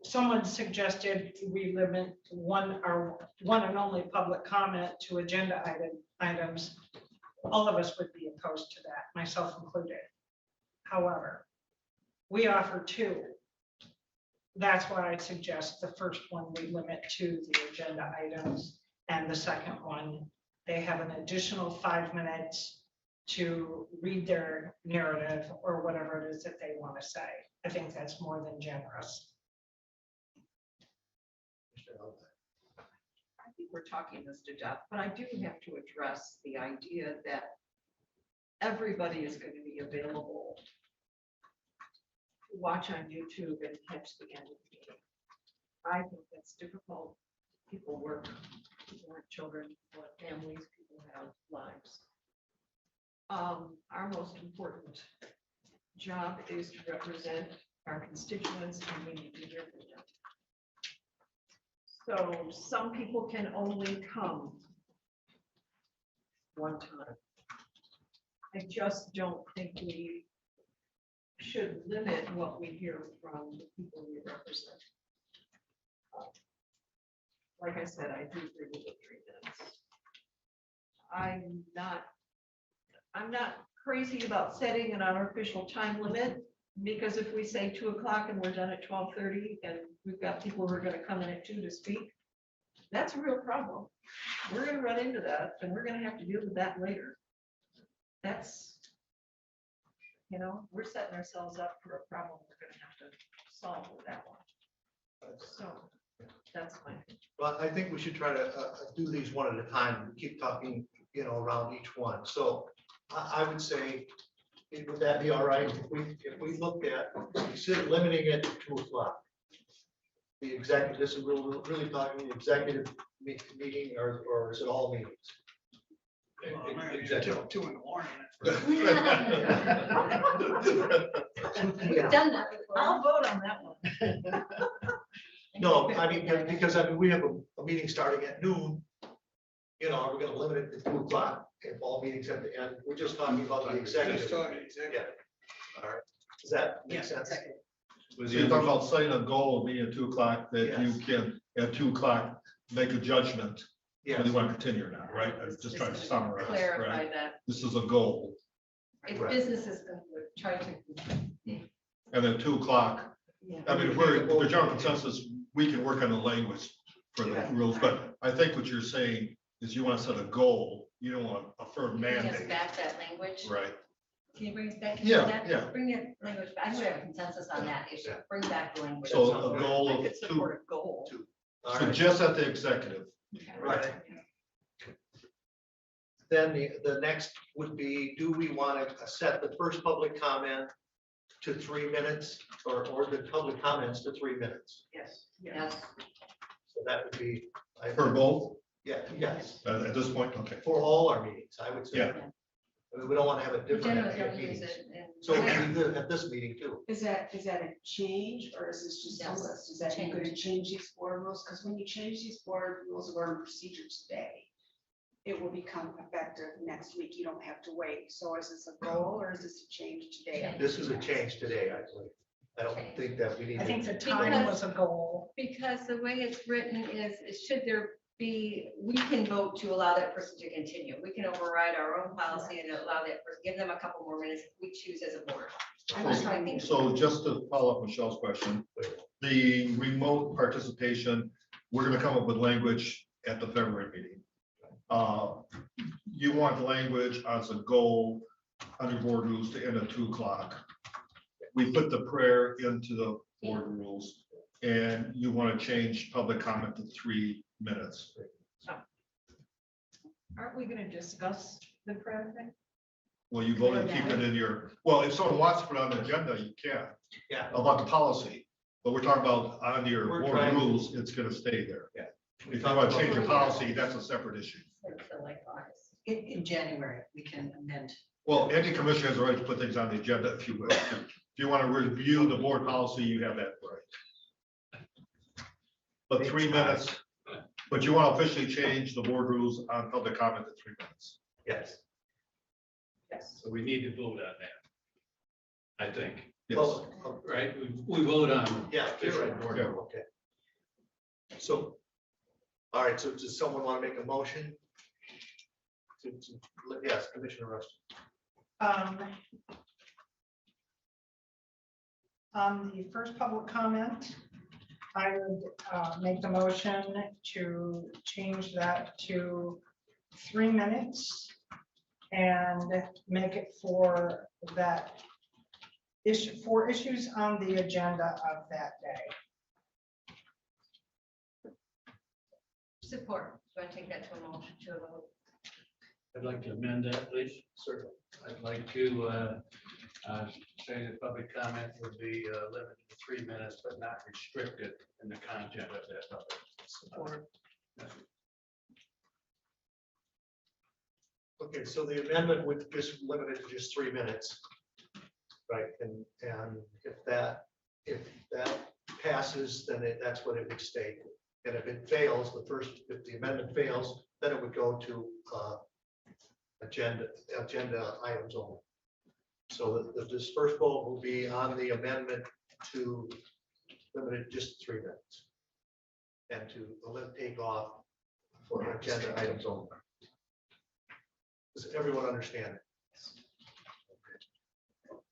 someone suggested we limit one and only public comment to agenda items, all of us would be opposed to that, myself included. However, we offer 2. That's why I suggest the first one we limit to the agenda items, and the second one, they have an additional 5 minutes to read their narrative or whatever it is that they want to say. I think that's more than generous. I think we're talking this to death, but I do have to address the idea that everybody is going to be available to watch on YouTube and catch the end of the meeting. I think that's difficult. People work, people have children, people have families, people have lives. Our most important job is to represent our constituents, and we need to hear from them. So some people can only come one time. I just don't think we should limit what we hear from the people we represent. Like I said, I do agree with the 3 minutes. I'm not crazy about setting an unofficial time limit, because if we say 2 o'clock and we're done at 12:30 and we've got people who are going to come in at 2 to speak, that's a real problem. We're going to run into that, and we're going to have to deal with that later. That's, we're setting ourselves up for a problem we're going to have to solve with that one. So that's my. Well, I think we should try to do these one at a time, keep talking, around each one. So I would say, would that be all right? If we looked at, instead of limiting it to 2 o'clock, the executive, this is really talking the executive meeting, or is it all meetings? Well, maybe till 2 in the morning. We've done that before. I'll vote on that one. No, I mean, because we have a meeting starting at noon. Are we gonna limit it to 2 o'clock if all meetings at the end? We're just talking about the executive. Just talking executive. All right. Does that make sense? So you're talking about setting a goal of being at 2 o'clock, that you Yes. can, at 2 o'clock, make a judgment Yeah. whether you want to continue or not, right? I was just trying to summarize, Clarify right? that. This is a goal. If Right. businesses would try to. And then 2 o'clock, Yeah. I mean, if we're, if the general consensus, we can work on the language for the Yeah. rules, but I think what you're saying is you want to set a goal, you don't want a firm Bring us mandate, back that language. right? Can you bring us back? Yeah, that? yeah. Bring that language back. I think we have a consensus on that issue. Yeah. Bring back the language. So a goal I of could 2, support a goal. All so right. just at the executive, Right. Then the next would be, do we want to set the first public comment to 3 minutes, or the public comments to 3 minutes? Yes. Yes. So that would be, for both, yes, at this point, okay. for all our meetings, I would say. Yeah. I mean, we don't want to have a We different generally don't use meetings. it. and- So we do it at this meeting too. Is that a change, or is this just a Yes, list? Is that you're gonna change these board rules? Because when you change these board rules of order and procedure today, it will become effective next week. You don't have to wait. So is this a goal or is this a change today? This is a change today, I believe. I don't think that we need I think to. the time was a goal. Because the way it's written is should there be, we can vote to allow that person to continue. We can override our own policy and allow that person, give them a couple more minutes if we choose as a board. I'm just trying to think. So just to follow up Michelle's question, the remote participation, we're gonna come up with language at the February meeting. You want the language as a goal under board rules to end at 2 o'clock. We put the prayer into the board rules, and you want to change public comment to 3 minutes. Aren't we going to discuss the prayer thing? Well, you voted to keep it in your, well, if someone wants to put it on the agenda, you can, Yeah. about the policy. But we're talking about on your We're board trying- rules, it's gonna stay there. Yeah. If you want to change your policy, that's a separate issue. So like August In January, we can amend. Well, any commissioner has the right to put things on the agenda if you will. If you want to review the board policy, you have that right. But 3 minutes, but you want to officially change the board rules on public comment to 3 minutes. Yes. Yes. So we need to vote on that. I think, Yes. Well, right? We vote on. yeah, you're official right. board. Yeah. Okay. So, all right, so does someone want to make a motion? Yes, Commissioner Rushton. On the first public comment, I would make the motion to change that to 3 minutes and make it for that issue, for issues on the agenda of that day. Support. Do I take that to a motion to a vote? I'd like to amend that, please. Certainly. I'd like to say that public comment would be limited to 3 minutes, but not restricted in the content of that public. Support. Okay, so the amendment would just limit it to just 3 minutes. Right, and if that passes, then that's what it would state. And if it fails, if the amendment fails, then it would go to agenda items only. So this first vote will be on the amendment to limit it just 3 minutes. And to take off for agenda items only. Does everyone understand it?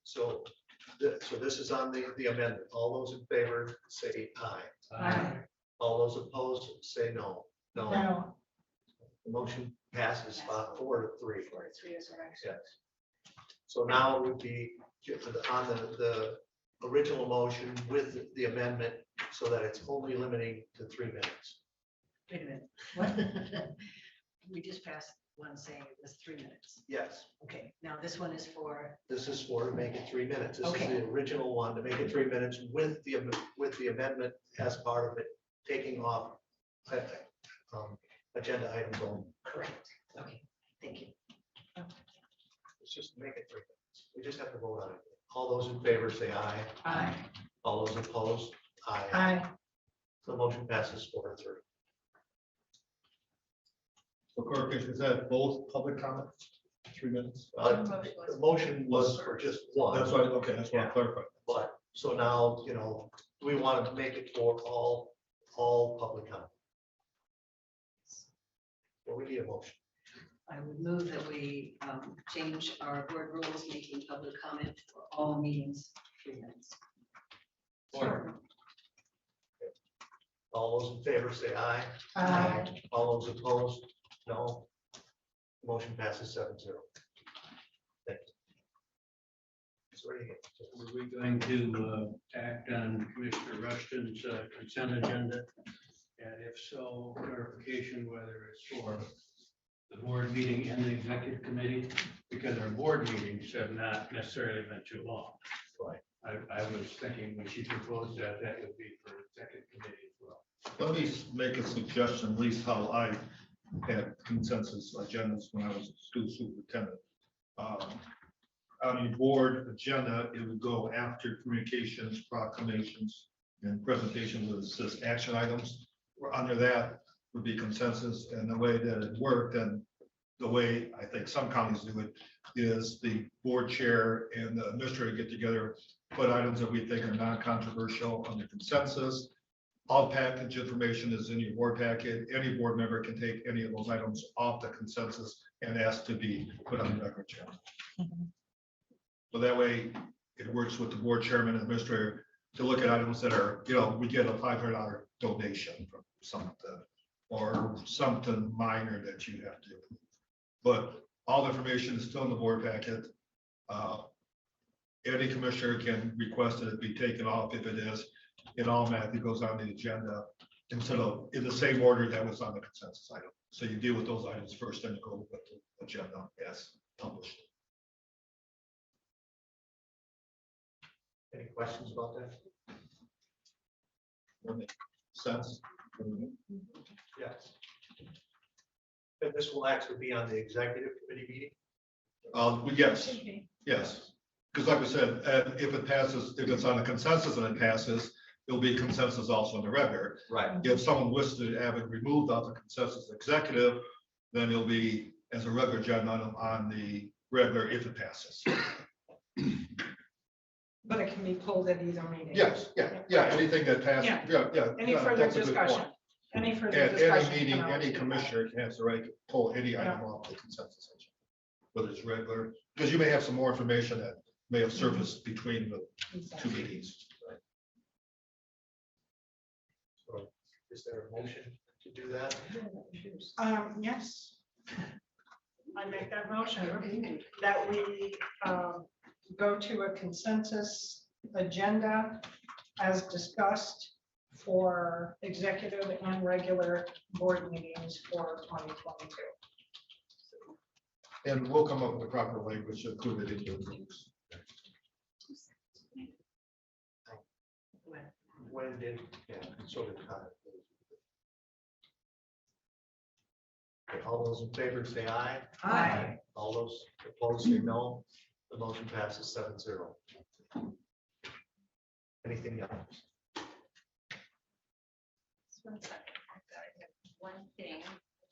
So, this is on the amendment. All those in favor say aye. Aye. All those opposed say no. No. No. The motion passes 4-3. 3 is what I said. Yes. So now it would be on the original motion with the amendment so that it's only limiting to 3 minutes. Wait a minute, what? We just passed one saying it was 3 minutes. Yes, Okay, now this one is for, this is for to make it 3 minutes. This is Okay. the original one to make it 3 minutes with the amendment as part of it, taking off agenda items only. correct. Okay, thank you. Let's just make it 3 minutes. We just have to vote on it. All those in favor say aye. Aye. All those opposed, aye. Aye. The motion passes 4-3. So clarification, is that both public comment, 3 minutes? The motion was for just one. That's right, okay, that's what I'm clarifying. But, so now, we want to make it for all public comment. Well, we need a motion. I would move that we change our board rules, making public comment for all meetings 3 minutes. All those in favor say aye. Aye. All those opposed, no. Motion passes 7-0. Thank you. So ready to get- Were we going to act on Commissioner Rushton's consent agenda? And if so, clarification whether it's for the board meeting and the executive committee, because our board meetings have not necessarily been too long. Right. I was thinking when she proposed that, that would be for executive committee as well. Let me make a suggestion, at least how I had consensus agendas when I was school superintendent. On your board agenda, it would go after communications, proclamations, and presentations of says action items. Under that would be consensus, and the way that it worked, and the way I think some counties do it, is the board chair and the administrator get together, put items that we think are non-controversial under consensus. All package information is in your board packet. Any board member can take any of those items off the consensus and ask to be put on the record channel. So that way it works with the board chairman and administrator to look at items that are, we get a $500 donation from something or something minor that you have to approve. But all the information is still in the board packet. Any commissioner can request that it be taken off. If it is, it automatically goes on the agenda instead of in the same order that was on the consensus item. So you deal with those items first, then you go with the agenda as published. Any questions about that? Does that make sense? Yes. But this will actually be on the executive committee meeting? Yes, yes. Because like we said, if it passes, if it's on a consensus and it passes, it'll be consensus also in the regular. Right. If someone wishes to have it removed off the consensus executive, then it'll be as a regular agenda on the regular if it passes. But it can be pulled at either meeting. Yes, yeah, anything that passes, yeah. Any yeah, further that's a good discussion? point. Any further And discussion? any meeting, can always any be commissioner has the right to pull any item off the consensus agenda, whether it's regular, because you may have some more information that may have surfaced between the had. two meetings. So is there a motion to do that? Yes. I make that motion that we go to a consensus agenda as discussed for executive and regular board meetings for 2022. And we'll come up with the proper language to include it in the rules. When did, yeah, so did Todd. Okay, all those in favor say aye. Aye. All those opposed say no. The motion passes 7-0. Anything else? Just one second. I have one thing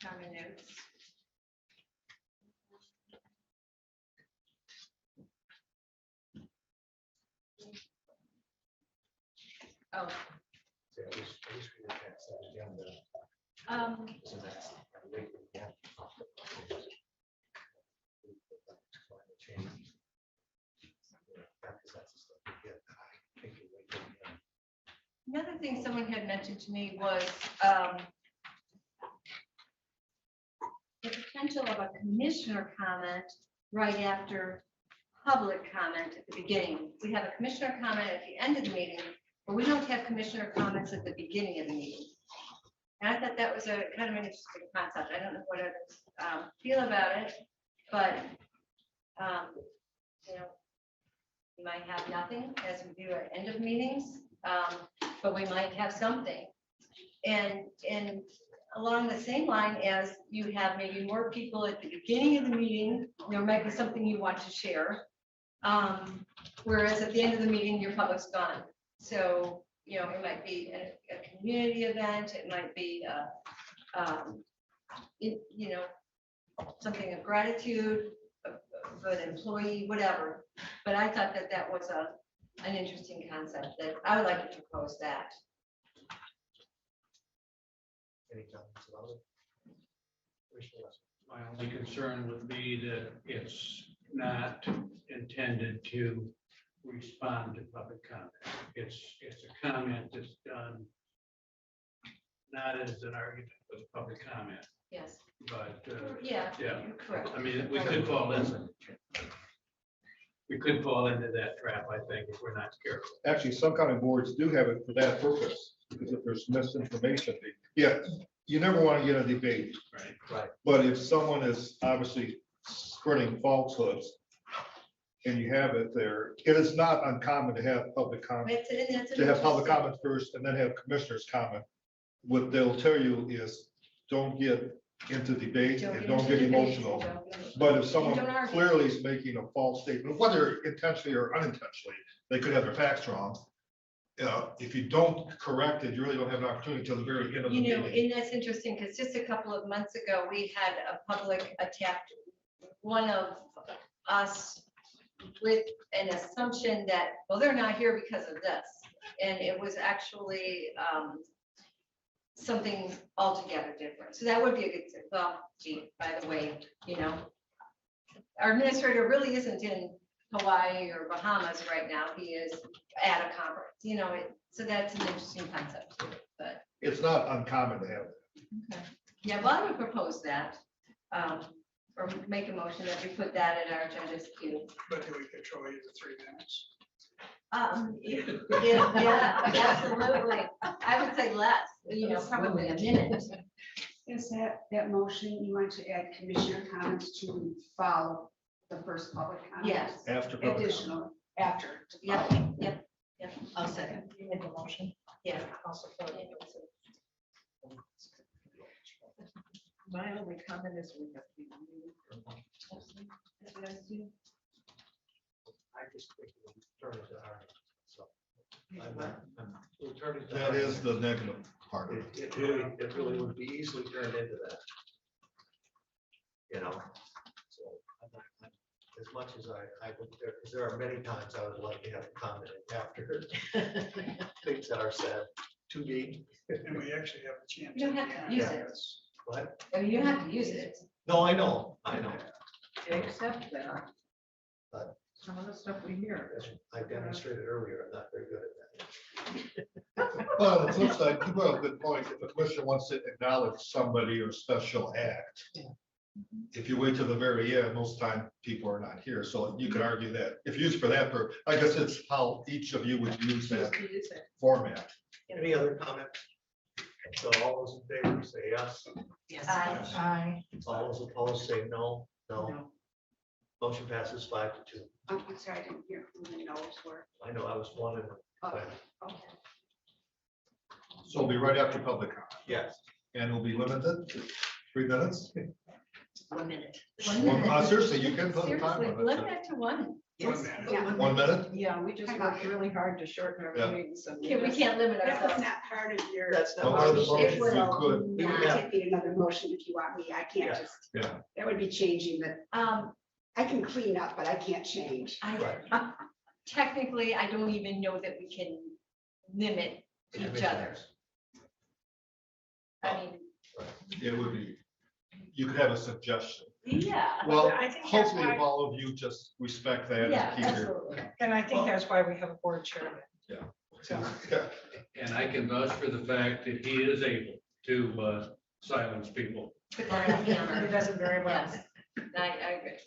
on my notes. Oh, Yeah, I wish we had passed that agenda. So that's late, yeah. Climate change. Yeah, because that's the stuff we get. I think it went down. another thing someone had mentioned to me was the potential of a commissioner comment right after public comment at the beginning. We have a commissioner comment at the end of the meeting, but we don't have commissioner comments at the beginning of the meeting. And I thought that was a kind of an interesting concept. I don't know what others feel about it, but you know, we might have nothing as we do at end of meetings, but we might have something. And along the same line as you have maybe more people at the beginning of the meeting, there might be something you want to share. Whereas at the end of the meeting, your public's gone. So, you know, it might be a community event, it might be, you know, something of gratitude, a good employee, whatever. But I thought that that was an interesting concept that I would like to propose that. Any comments about it? Commissioner West? My only concern would be that it's not intended to respond to public comment. It's a comment that's done not as an argument with public comment, Yes. but Yeah, yeah. you're correct. I mean, we could fall into that trap, I think, if we're not careful. Actually, some county boards do have it for that purpose, because if there's misinformation, yeah, you never want to get a debate. Right. Right. But if someone is obviously spreading falsehoods and you have it there, it is not uncommon to have public comment, That's an to have public interesting- comment first and then have commissioners comment. What they'll tell you is, don't get into debate and don't get emotional. But if someone Don't argue. clearly is making a false statement, whether intentionally or unintentionally, they could have their facts wrong. If you don't correct it, you really don't have an opportunity until the very end of the You know, meeting. and that's interesting, because just a couple of months ago, we had a public attack, one of us with an assumption that, well, they're not here because of this. And it was actually something altogether different. So that would be a good, well, gee, by the way, you know, our administrator really isn't in Hawaii or Bahamas right now. He is at a conference, you know, so that's an interesting concept too, but. It's not uncommon to have it. Okay. Yeah, well, I would propose that, or make a motion that we put that in our agenda queue. But do we control you to 3 minutes? Yeah, absolutely. I would say less, you know, probably a minute. Is that motion, you want to add commissioner comments to follow the first public comment? Yes. After. public comment. Additional, after. to Yep, follow. yep, yep. I'll second. You made the motion. Yeah. I'll support it. My only comment is we have to be. I just think we'll turn it to our, so. We'll turn it to That our- is the negative part of it. It really would be easily turned into that. You know, so as much as I would, because there are many times I would like to have a comment after things that are said to me. And we actually have a chance. You don't have to use it. What? I mean, you don't have to use it. No, I know. Except that. But- Some of the stuff we hear. As I demonstrated earlier, I'm not very good at that. Well, on the flip side, you brought up a good point. If a commissioner wants to acknowledge somebody or special act, if you wait till the very end, most time people are not here. So you could argue that if used for that, I guess it's how each of you would use that Choose to use it. format. Any other comments? So all those in favor say yes. Yes. I, All those opposed say no. No. No. Motion passes 5-2. I'm sorry, I didn't hear who the no's were. I know I was one in. Oh, Five. okay. So it'll be right after public comment Yes. and it'll be limited to 3 minutes. 1 minute. Seriously, you can put a time Seriously, on it. limit it to 1. Yes. Yeah. 1 minute? Yeah, we just worked really hard to shorten Yeah. our meetings. and We can't limit That was ourselves. not part of your. That's Well, not. part of the motion. motion, It you will could. not take me another motion if you want me. I can't Yeah. just, Yeah. that would be changing the, Um, I can clean up, but I can't change. Right. Technically, I don't even know that we can limit each other. I mean, It would be, you could have a suggestion. yeah. Well, I think that's hopefully why- if all of you just respect that. and Yeah, keep your- absolutely. and I think that's why we have a board chairman. Yeah. So, Yeah. And I can vouch for the fact that he is able to silence people. Put that on he camera. does it very well. Yes, I agree.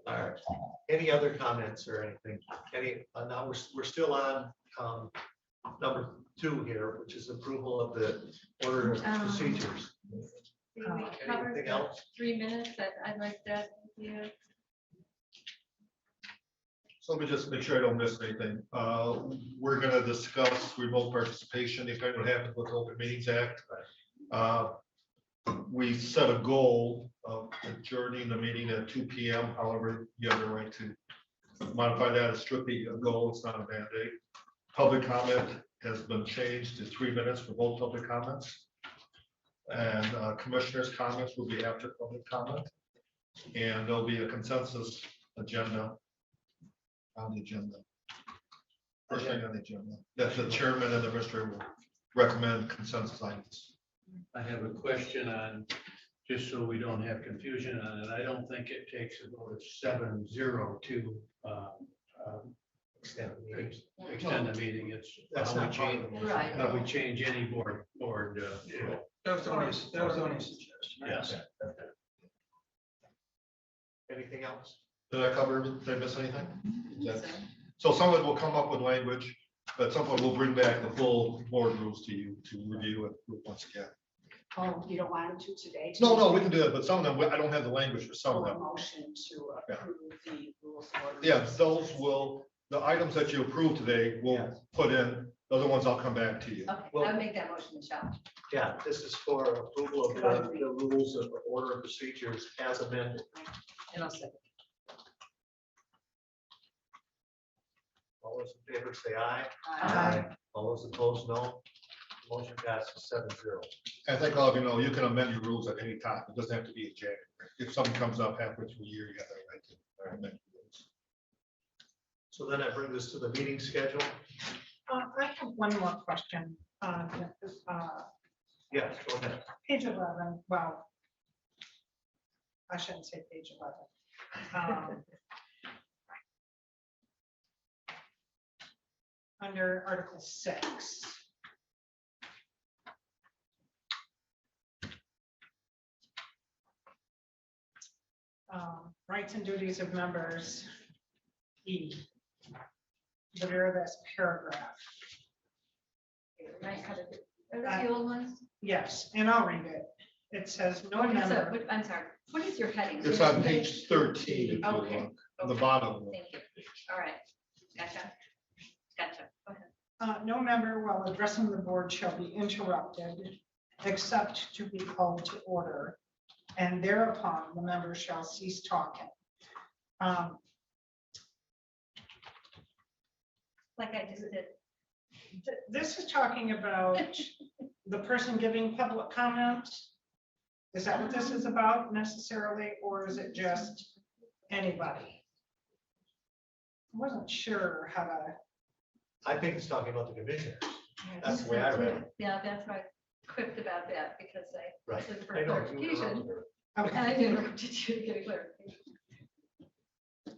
All right. Any other comments or anything? Now we're still on number 2 here, which is approval of the order of procedures. We covered Anything the else? 3 minutes that I'd like that with you. So let me just make sure I don't miss anything. We're gonna discuss remote participation, if anything happens with the Open Meetings Act. We set a goal of adjourning the meeting at 2 PM. However, you have the right to modify that as strictly a goal. It's not a mandate. Public comment has been changed to 3 minutes for both public comments. And commissioners' comments will be after public comment. And there'll be a consensus agenda on the agenda. First thing on the agenda, that the chairman and the administrator will recommend consensus items. I have a question on, just so we don't have confusion on it, I don't think it takes a vote of 7-0 to Extend the meetings. extend the meeting. It's That's how we not part of change, the motion. Right. how we change any board. That was only a suggestion. Yes. Anything else? Did I cover, did I miss anything? So someone will come up with language, but someone will bring back the full board rules to you to review it once again. Oh, you don't want to today? No, we can do that, but some of them, I don't have the language for some of A them. motion to approve the rules of order. Yeah, those will, the items that you approve today, we'll Yes. put in, the other ones I'll come back to you. Okay, I would make that motion, Michelle. Yeah, this is for approval of the rules of order and procedures as amended. And I'll second. All those in favor say aye. Aye. All those opposed, no. Motion passes 7-0. I think all of you know, you can amend your rules at any time. It doesn't have to be in January. If something comes up halfway through the year, you got the right to amend your rules. So then I bring this to the meeting schedule. I have one more question on Yes, go ahead. page 11. Well, I shouldn't say page 11. Under Article 6. Rights and duties of members. E. The very last paragraph. Right, how did it- Are those the old ones? Yes, and I'll read it. It says no member. I'm sorry, what is your heading? It's on page 13, if you Okay, look, on the okay. bottom. Thank you. All right. Gotcha. Gotcha. Go ahead. No member while addressing the board shall be interrupted. except to be called to order, and thereupon the members shall cease talking. Like I just did. This is talking about the person giving public comment. Is that what this is about necessarily, or is it just anybody? I wasn't sure how to. I think it's talking about the commissioners. That's the way I read it. Yeah, that's why I quipped about that because I Right. said for I know, you were clarification. wrong. And I interrupted you to get a clarification.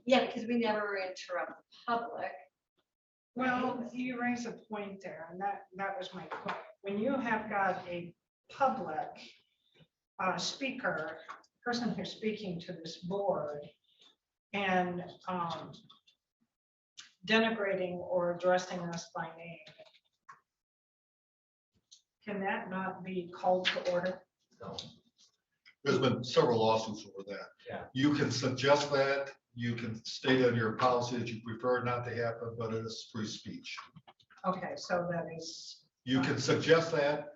Yeah, because we never interrupt the public. Well, you raise a point there, and that was my point. When you have got a public speaker, person who's speaking to this board, and denigrating or addressing us by name, can that not be called to order? No. There's been several lawsuits over that. Yeah. You can suggest that, you can state in your policy that you prefer it not to happen, but it is free speech. Okay, so that is, You can suggest that.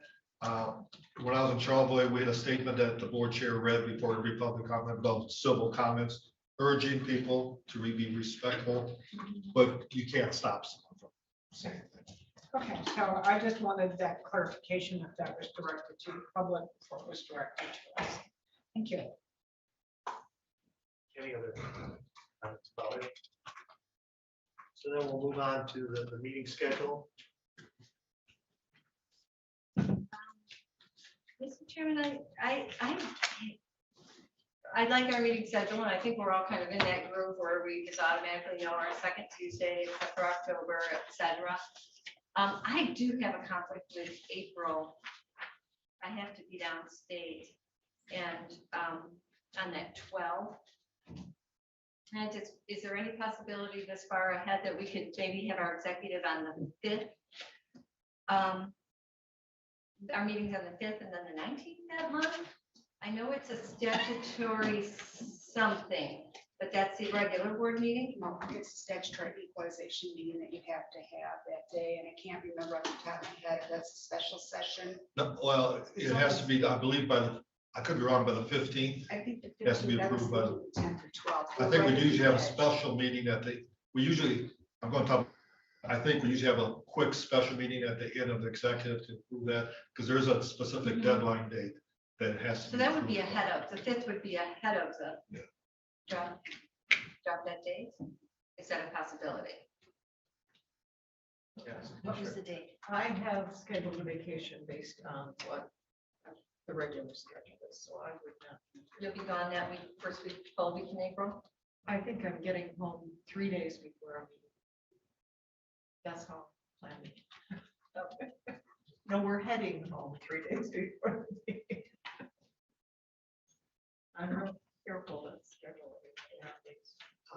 When I was in Charlevoix, we had a statement that the board chair read before every public comment about civil comments, urging people to be respectful, but you can't stop someone from saying that. okay, so I just wanted that clarification if that was directed to the public or it was directed to us. Thank you. Any other comments about it? So then we'll move on to the meeting schedule. Mr. Chairman, I like our meeting schedule, and I think we're all kind of in that groove where we just automatically know our second Tuesday, except for October, et cetera. I do have a conflict with April. I have to be downstate and on that 12. And is there any possibility this far ahead that we could maybe have our executive on the 5th? Our meeting's on the 5th and then the 19th that month. I know it's a statutory something, but that's the regular board meeting. No, it's a statutory equalization meeting that you have to have that day, and I can't remember off the top of my head if that's a special session. No, well, it has to be, I believe I could be wrong, by the 15th. I think the Has to be 15th, I was approved by thinking the 10th or 12th. I think we usually have a special meeting I'm going to talk, I think we usually have a quick special meeting at the end of the executive to approve that, because there is a specific deadline date that has to. So that would be ahead of, the 5th would be ahead of the Yeah. drop that date. Is that a possibility? Yes. What was the date? I have scheduled a vacation based on what the regular schedule is, so I would not. You'll be gone that week, first week, full week in April? I think I'm getting home 3 days before I'm. That's how I'm planning. No, we're heading home 3 days before. the meeting. I'm real careful to schedule everything.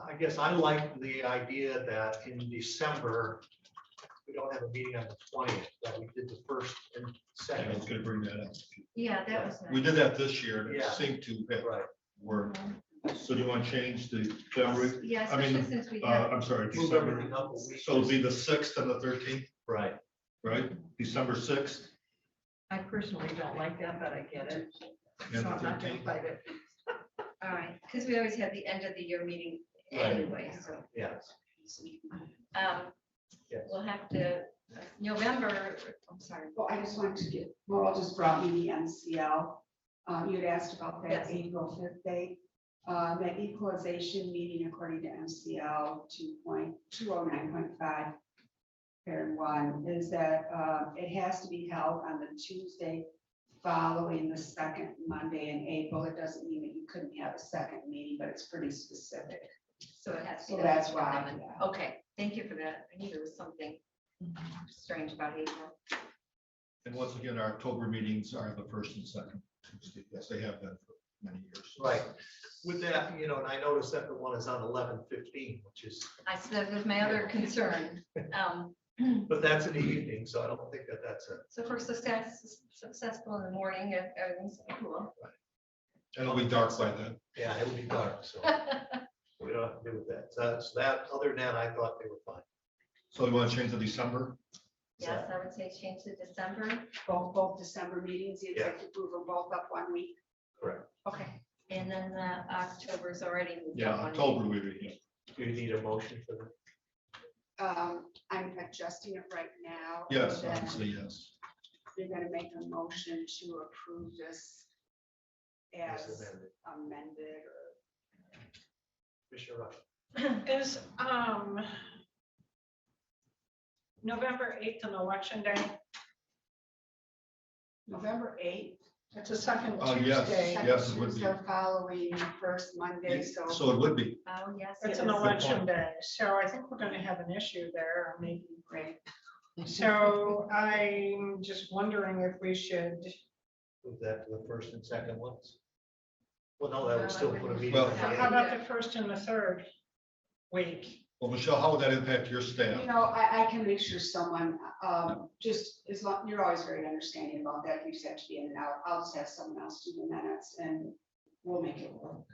I guess I like the idea that in December, we don't have a meeting on the 20th, that we did the first and I was second. going to bring that up. Yeah, that was We nice. did that this year, and it Yeah. seemed to have Right. worked. So do you want to change the January? Yeah, I mean, especially since we have, I'm sorry, Move December. everything up a week. So it'll be the 6th and the 13th, Right. right? December 6th I personally don't like that, but I get it. So and the I'm not gonna 13th. fight it. all right, because we always have the end of the year meeting Right. anyway, so. Yes. Yes. We'll have to, November, I'm sorry. Well, I just wanted to get, Laurel just brought me the MCL. You had asked about that Yes. April 5th date. That equalization meeting according to MCL 2.209.5. Parent 1 is that it has to be held on the Tuesday following the second Monday in April. It doesn't mean that you couldn't have a second meeting, but it's pretty specific. So it has to So be. that's why, done. yeah. Okay, thank you for that. I knew there was something strange about April. And once again, our October meetings are the first and second Tuesday. Yes, they have been for many years. Right. With that, and I noticed that the one is on 11:15, which is, That was my other concern. but that's in the evening, so I don't think that that's a. So if we're successful in the morning, everything's cool. And it'll be dark by then. Yeah, it'll be dark, so we don't have to do with that. So that, other than that, I thought they were fine. So you want to change to December? Yes, I would say change to December. Both December meetings, you'd like to move them both up 1 week? Correct. Okay. And then the October's already moved Yeah, up one week. October we review. Do you need a motion for that? I'm adjusting it right now. Yes, and then obviously, yes. You're gonna make a motion to approve this As as amended. amended or Commissioner Rush. Is November 8th an election day? November 8th. It's a second Yes. Tuesday. Yes, it would be. Tuesday following the first Monday, so. So it would be. Oh, yes. It's yes. an election day, so I think we're gonna have an issue there, or maybe. Great. So I'm just wondering if we should, Move that to the first and second ones. Well, no, that would still put a meeting. Well- on the how eighth. about the first and the third week? Well, Michelle, how would that impact your staff? You know, I can make sure someone, just as long, you're always very understanding about that. If you just have to be in and out, I'll just have someone else do the minutes and we'll make it work.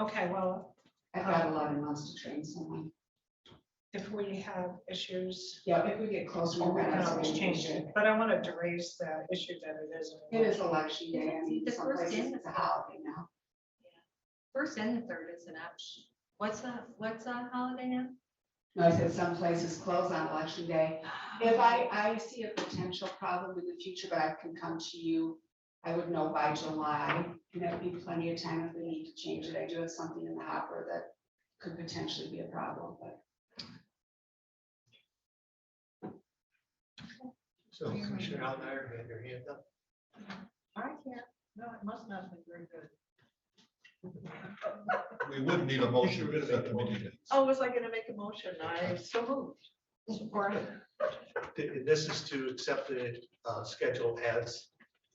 Okay, well, I've got 11 months to train someone. if we have issues, Yeah, if we get closer. we can that's always what we change do. it, but I wanted to raise the issue that it is. an It is election. election day. I mean, The some first places and the it's a holiday now. First and the third is an option. What's a holiday now? No, I said some places close on election day. If I see a potential problem in the future, but I can come to you, I would know by July, and that would be plenty of time if we need to change it. I do have something in the hopper that could potentially be a problem, but. So Commissioner Almeyer, you have your hand up. I can't, no, it must not have been very good. We wouldn't need a motion to set the meeting dates. Oh, was I gonna make a motion? I so moved. Support. This is to accept the schedule as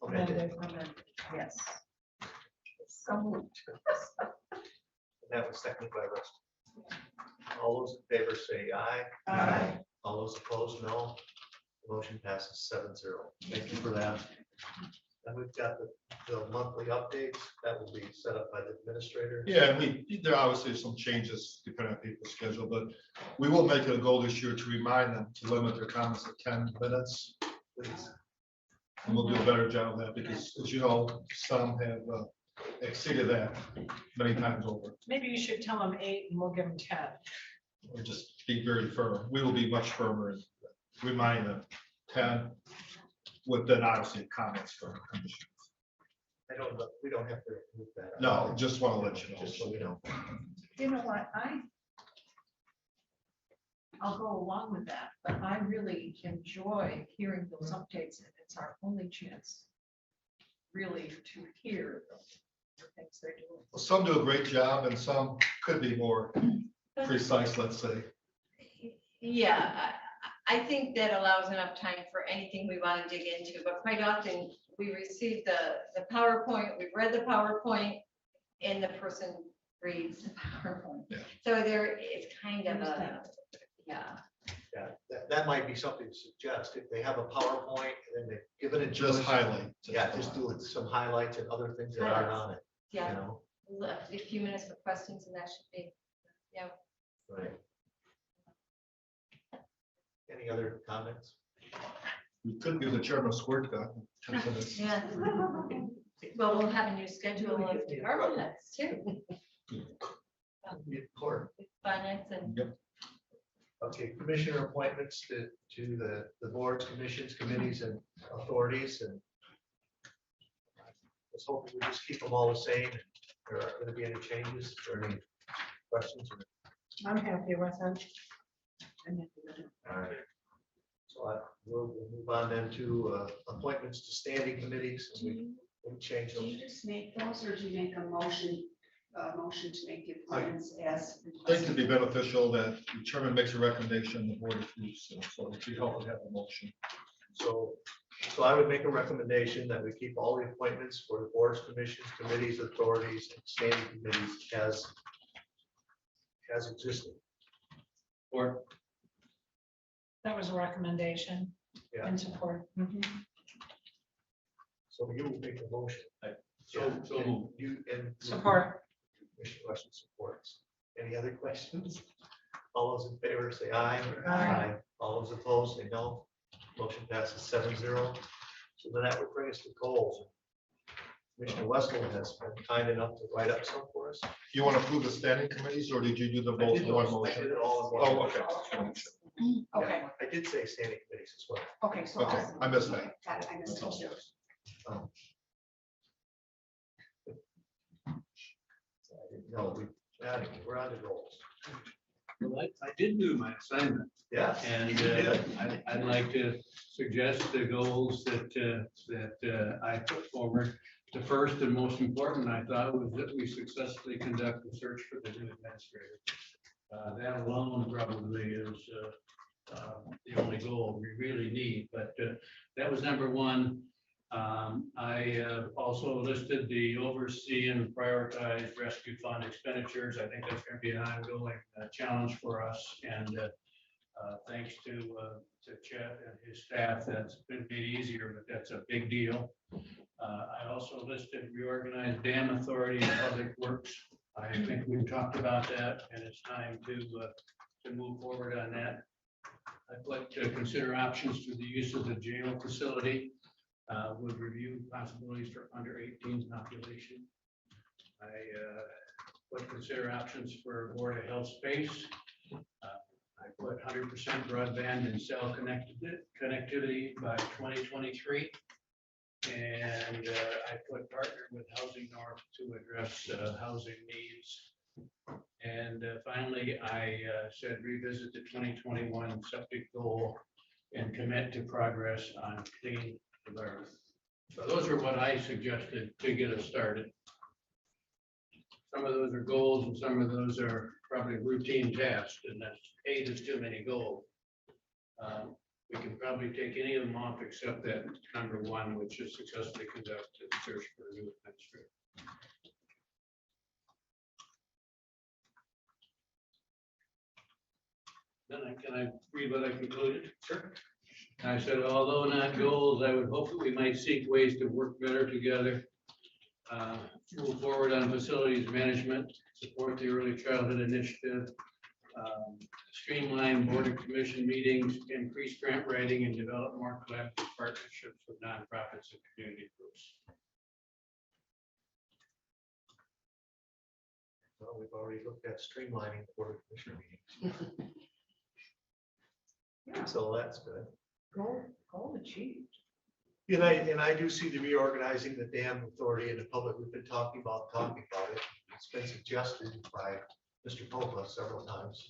amended. Yes. So moved. And that was seconded by Russ. All those in favor say aye. Aye. All those opposed, no. The motion passes 7-0. Thank you for that. And we've got the monthly updates that will be set up by the administrator. Yeah, and there are obviously some changes depending on people's schedule, but we will make it a goal this year to remind them to limit their comments to 10 minutes. Please. And we'll do a better job of that because, as you know, some have exceeded that many times over. Maybe you should tell them 8 and we'll give them 10. Or just be very firm. We will be much firmer and remind them 10 with then obviously comments from commissioners. We don't have to move that. No, just want to let you know. Just so we know. You know what, I'll go along with that, but I really enjoy hearing those updates, and it's our only chance really to hear the things they're doing. Well, some do a great job and some could be more precise, let's say. Yeah, I think that allows enough time for anything we want to dig into, but quite often we receive the PowerPoint, we've read the PowerPoint, and the person reads the PowerPoint. Yeah. So there is kind of a, yeah. Yeah, that might be something to suggest. If they have a PowerPoint and then they give it a. Just highlight. Yeah, just do it, some highlights and other things that aren't on it, you Yeah, know? a few minutes for questions and that should be, yeah. Right. Any other comments? We could be the chairman of Squirt Gun. 10 minutes. Yeah. Well, we'll have a new schedule of department heads too, Court. finance and. Okay, commissioner appointments to the boards, commissions, committees, and authorities, and let's hope we just keep them all the same. There aren't going to be any changes or any questions. I'm happy with it. All right. So we'll move on then to appointments to standing committees, and we'll change Do you those. just make those or do you make a motion to make the appointments as? I think it'd be beneficial that the chairman makes a recommendation, the board approves, so it'd be helpful to have a motion. So I would make a recommendation that we keep all the appointments for the boards, commissions, committees, authorities, and standing committees as existing. Or That was a recommendation Yeah. and support. Mhm. So you will make the motion. So And moved. you and. Support. Commissioner Weston supports. Any other questions? All those in favor say aye. Aye. All those opposed say no. Motion passes 7-0. So then that would bring us to goals. Commissioner Westall has been kind enough to write up some for us. You want to approve the standing committees, or did you do them I both did in one those. I motion? did it all in one. Oh, okay. Okay, I did say standing committees as well. okay, so. Okay, I missed that. Got it, I missed it too. No, we're on to goals. Well, I did do my assignment. Yes. And I'd like to suggest the goals that I put forward. The first and most important, I thought, was that we successfully conduct the search for the new administrator. That alone probably is the only goal we really need, but that was number one. I also listed the oversee and prioritize rescue fund expenditures. I think that's going to be an ongoing challenge for us, and thanks to Chet and his staff, that's been made easier, but that's a big deal. I also listed reorganize dam authority and public works. I think we've talked about that, and it's time to move forward on that. I'd like to consider options for the use of the jail facility. Would review possibilities for under 18 population. I would consider options for Board of Health space. I put 100% broadband and cell connectivity by 2023. And I put partner with Housing North to address housing needs. And finally, I said revisit the 2021 septic goal and commit to progress on clean environment. So those are what I suggested to get us started. Some of those are goals and some of those are probably routine tasks, and that's 8 is too many goals. We can probably take any of them off except that number 1, which is successfully conduct a search for a new administrator. Then can I read what I concluded? Sure. I said, although not goals, I would hope that we might seek ways to work better together, move forward on facilities management, support the early childhood initiative, streamline board and commission meetings, increase grant writing, and develop more collaborative partnerships with nonprofits and community groups. Well, we've already looked at streamlining the board of commissioner meetings. Yeah. So that's good. Goal achieved. And I do see the reorganizing the dam authority in the public. We've been talking about it. It's been suggested by Mr. Popa several times.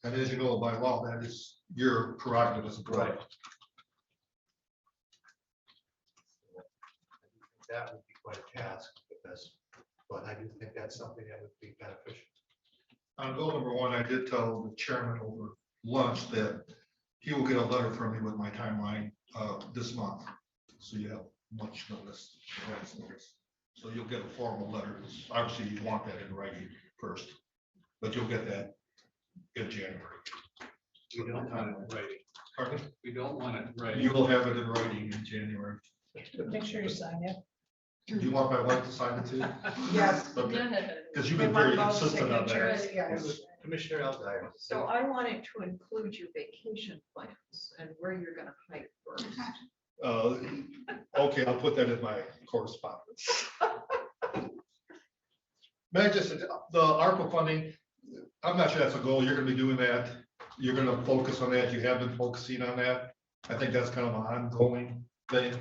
And as you know, by law, that is your prerogative as a board. That would be quite a task, but I do think that's something that would be beneficial. On goal number 1, I did tell the chairman over lunch that he will get a letter from me with my timeline this month. So you have much notice. So you'll get a formal letter. Obviously, you want that in writing first, but you'll get that in January. We don't want it in writing. Pardon me? We don't want it in writing. You will have it in writing in January. Make sure you sign it. Do you want my wife to sign it too? Yes. Okay, because you've been very consistent on that. Signatures, yes. Commissioner Aldier. So I wanted to include your vacation plans and where you're gonna hike first. Okay, I'll put that in my correspondence. May I just, the ARPA funding, I'm not sure that's a goal. You're gonna be doing that. You're gonna focus on that. You have been focusing on that. I think that's kind of an ongoing thing,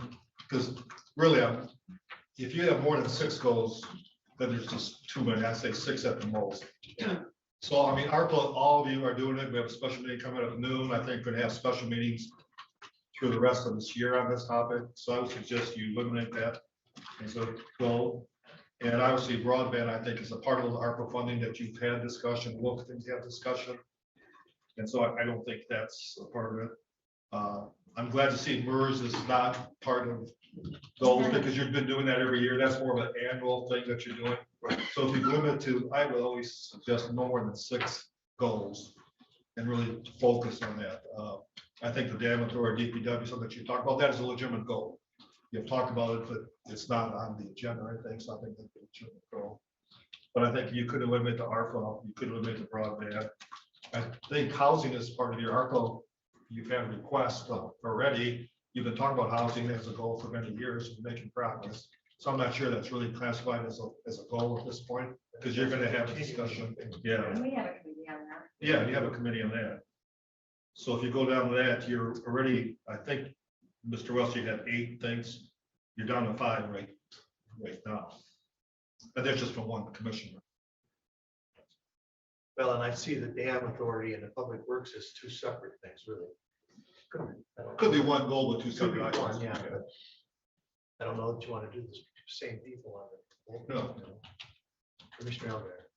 because really, if you have more than 6 goals, then there's just too many. I'd say 6 at the most. So, I mean, ARPA, all of you are doing it. We have a special meeting coming up at noon. I think we're gonna have special meetings through the rest of this year on this topic. So I would suggest you eliminate that as a goal. And obviously broadband, I think, is a part of the ARPA funding that you've had discussion, will continue to have discussion. And so I don't think that's a part of it. I'm glad to see MERS is not part of those, because you've been doing that every year. That's more of an annual thing that you're doing. So if you limit to, I would always suggest no more than 6 goals and really focus on that. I think the dam authority, DPW, something that you talked about, that is a legitimate goal. You've talked about it, but it's not on the agenda. I think something that the legitimate goal. But I think you could eliminate the ARPA, you could eliminate the broadband. I think housing is part of your ARPA you've had requests already. You've been talking about housing as a goal for many years, and making progress. So I'm not sure that's really classified as a goal at this point, because you're gonna have a discussion. Yeah, And we have a committee on that. yeah, you have a committee on that. So if you go down to that, you're already, I think, Mr. Welch, you had 8 things. You're down to 5 right now. And that's just from one commissioner. Well, and I see the dam authority and the public works as 2 separate things, really. Could be one goal with 2 Could be separate one, items. yeah. but I don't know that you want to do the same people on it. No. Commissioner Elder.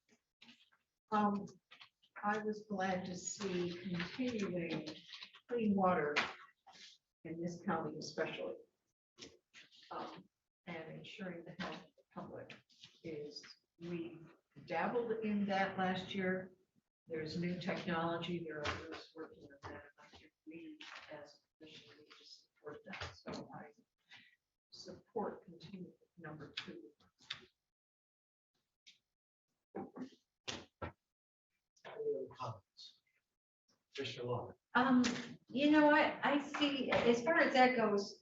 I was glad to see continuing clean water in this county especially. And ensuring the health of the public is, we dabbled in that last year. There's new technology, there are others working on that. I think we as a commission need to support that. So I support continuing number 2. Any other comments? Commissioner Long. You know what, I see, as far as that goes,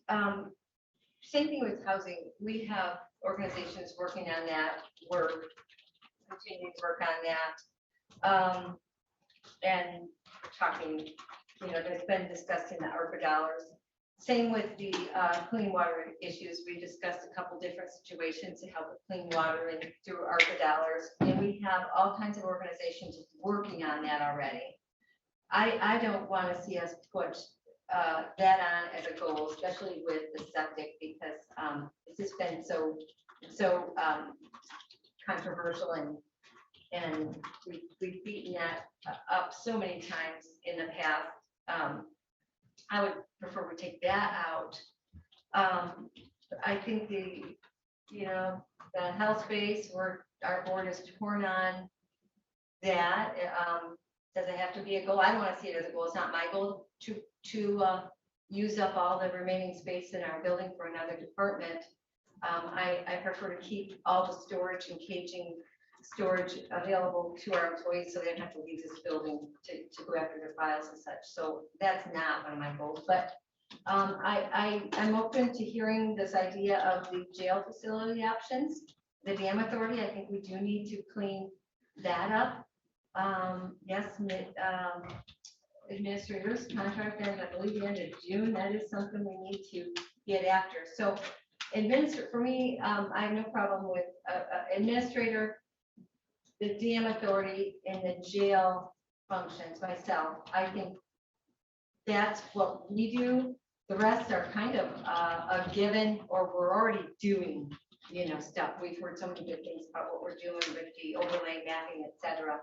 same thing with housing. We have organizations working on that. We're continuing to work on that. And talking, there's been discussing the ARPA dollars. Same with the clean water issues. We discussed a couple different situations to help with clean water and through ARPA dollars. And we have all kinds of organizations working on that already. I don't want to see us put that on as a goal, especially with the septic, because it's just been so controversial, and we've beaten that up so many times in the past. I would prefer we take that out. I think the health space, where our board is torn on that. Does it have to be a goal? I don't want to see it as a goal. It's not my goal to use up all the remaining space in our building for another department. I prefer to keep all the storage and caging storage available to our employees, so they don't have to leave this building to go after their files and such. So that's not one of my goals, but I'm open to hearing this idea of the jail facility options. The dam authority, I think we do need to clean that up. Yes, administrators contract ends, I believe, the end of June. That is something we need to get after. So for me, I have no problem with administrator, the dam authority, and the jail functions myself. I think that's what we do. The rest are kind of a given, or we're already doing, stuff. We've heard so many good things about what we're doing with the overlay mapping, etc.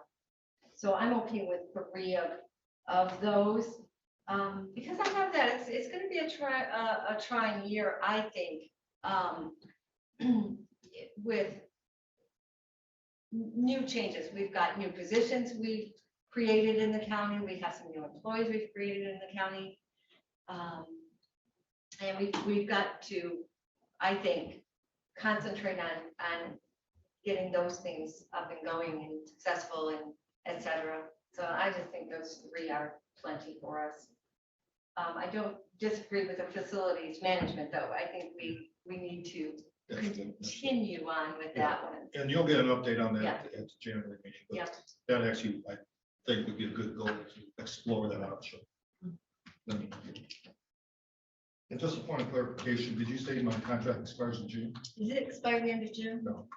So I'm okay with 3 of those, because I have that. It's going to be a trying year, I think, with new changes. We've got new positions we've created in the county. We have some new employees we've created in the county, and we've got to, I think, concentrate on getting those things up and going and successful and etc. So I just think those 3 are plenty for us. I don't disagree with the facilities management, though. I think we need to continue on with that one. And you'll get an update on that Yeah. at the January meeting. But Yeah. that actually, I think, would be a good goal to explore that option. And just a point of clarification, did you say my contract expires in June? Does it expire the end of June? No.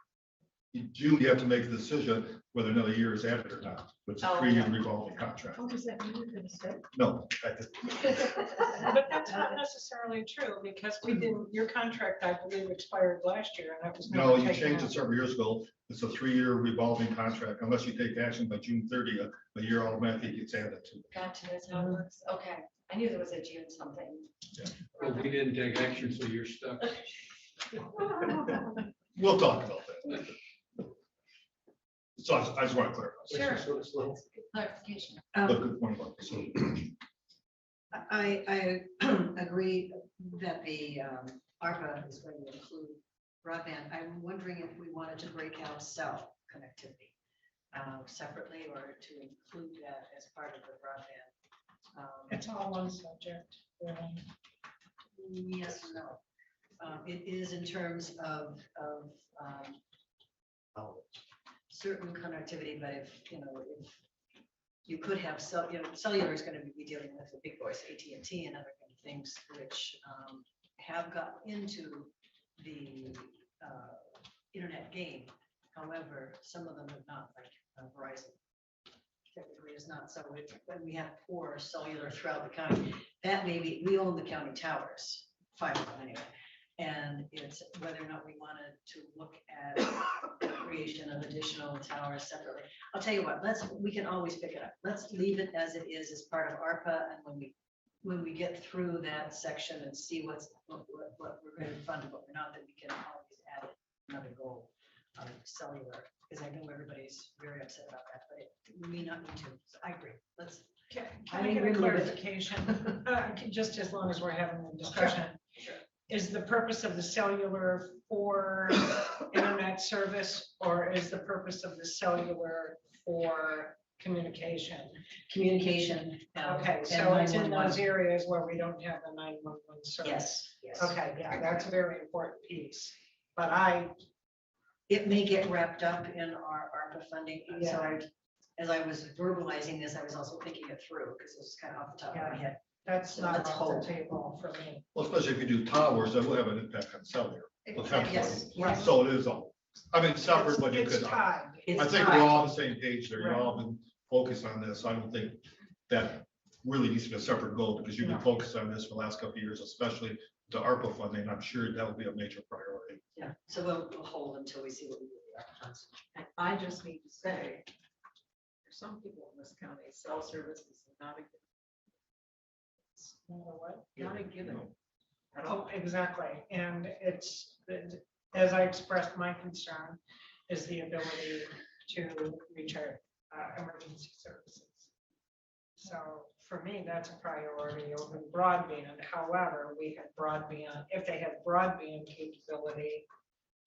In June, you have to make a decision whether another year is added or not, which is a Oh, 3-year okay. revolving contract. What does that mean? You're going to say? No, I just, But that's not necessarily true, because your contract, I believe, expired last year, and that was. no, never you taken changed it out. several years ago. It's a 3-year revolving contract. Unless you take action by June 30th, a year automatically gets added to it. Gotcha, that's how it works. Okay, I knew there was a June something. Well, we didn't take action, so you're stuck. We'll talk about that. So I just want to clarify. Sure. So little. Clarification. But good point about this. I agree that the ARPA is going to include broadband. I'm wondering if we wanted to break out cell connectivity separately, or to include that as part of the broadband. It's all one subject, really. Yes, and no. It is in terms of certain connectivity, but if, if you could have, cellular is going to be dealing with the big boys, AT&T and other kind of things, which have got into the internet game. However, some of them have not, like Verizon. Typically is not, so when we have poor cellular throughout the county, that maybe, we own the county towers, 5 of them anyway. And it's whether or not we wanted to look at the creation of additional towers separately. I'll tell you what, we can always pick it up. Let's leave it as it is as part of ARPA, and when we get through that section and see what we're going to fund and what we're not, then we can always add another goal of cellular, because I know everybody's very upset about that, but we may not need to. So I agree. Let's. Can I I get a agree with it. clarification? Just as long as we're having the discussion. Sure. Is the purpose of the cellular for internet service, or is the purpose of the cellular for communication? Communication. Okay, and so it's in 911. those areas where we don't have the 911 service. Yes. Okay, yeah, that's a very important piece. But It may get wrapped up in our ARPA funding. Yeah. So as I was verbalizing this, I was also thinking it through, because it was kind of off the top of my head. that's So not let's off hope. the table for me. Well, especially if you do towers, that will have an impact on cellular. potentially. Yes, yes. So it is all, I mean, separate, but you It's could, tied. It's I think tied. we're all on the same page there. You're all been focused on this. I don't think that really needs to be a separate goal, because you've been No. focused on this for the last couple of years, especially the ARPA funding. I'm sure that will be a major priority. Yeah, so we'll hold until we see what we do with the ARPA funds. And I just need to say, for some people in this county, cell service is not a. It's not a given. at all. Oh, exactly. And as I expressed, my concern is the ability to reach our emergency services. So for me, that's a priority over broadband. However, we have broadband, if they have broadband capability,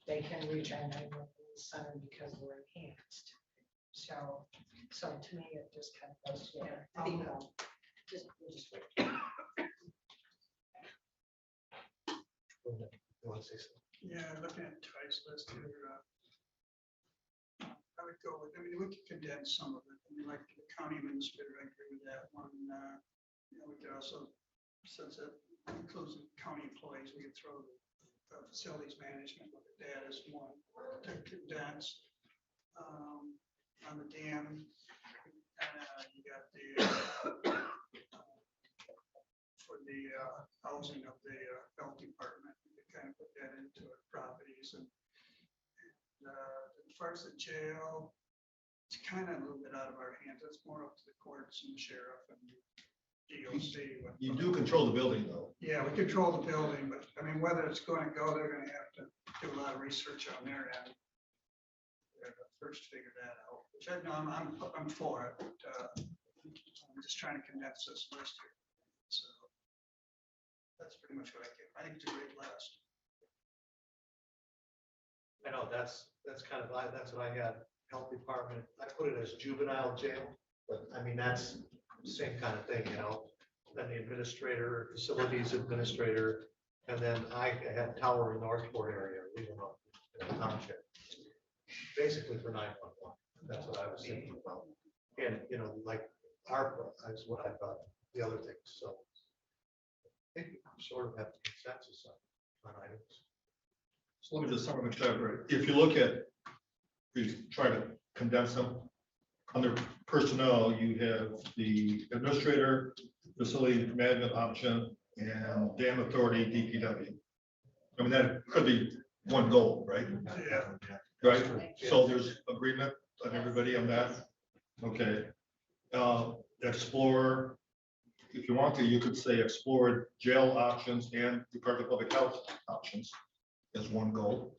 they can reach our 911 center because we're enhanced. So to me, it just kind of goes together. I think we'll just wait. You want to say something? Yeah, looking at Ty's list here, I would go with, I mean, we could condense some of it. I mean, like the county administrator, I agree with that one. We could also, since it includes the county employees, we could throw the facilities management, look at that as one to condense. On the dam, you got the for the housing of the health department, we could kind of put that into our properties. And as far as the jail, it's kind of a little bit out of our hands. It's more up to the courts and the sheriff and DOC. You do control the building though. Yeah, we control the building, but I mean, whether it's going to go, they're going to have to do a lot of research on their end. They're gonna first figure that out, which I know I'm for it, but I'm just trying to condense this list here. So that's pretty much what I get. I think it's a great list. I know, that's kind of, that's what I had, health department, I put it as juvenile jail, but I mean, that's the same kind of thing, Then the administrator, facilities administrator, and then I had tower in Northport area, Leelanau, township. Basically for 911, that's what I was thinking about. And, like ARPA is what I thought, the other things, so. I think we sort of have consensus on items. So let me just summarize, if you look at, we try to condense them. Under personnel, you have the administrator, facility management option, and dam authority, DPW. I mean, that could be one goal, right? Yeah. Right, so there's agreement on everybody on that? Okay. Explore, if you want to, you could say explore jail options and Department of Public Health options as one goal.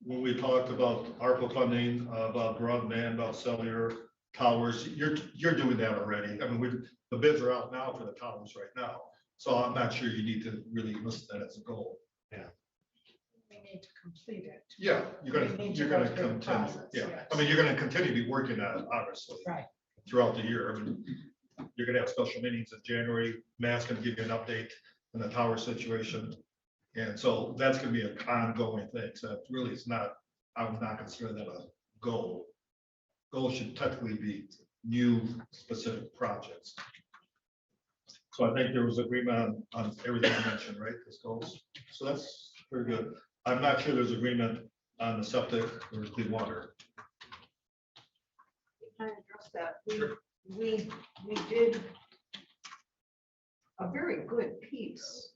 When we talked about ARPA funding, about broadband, about cellular towers, you're doing that already. I mean, the bids are out now for the towers right now. So I'm not sure you need to really list that as a goal. We need to complete it. Yeah, you're We gonna, need to you're go gonna through the continue, process, yeah. yes. I mean, you're gonna continue to be working on it, obviously. Right. Throughout the year. I mean, you're gonna have special meetings in January. Matt's gonna give you an update on the tower situation. And so that's gonna be an ongoing thing. So it really, it's not, I would not consider that a goal. Goal should technically be new specific projects. So I think there was agreement on everything I mentioned, right, this goals. So that's very good. I'm not sure there's agreement on the septic or clean water. I address that. We did a very good piece,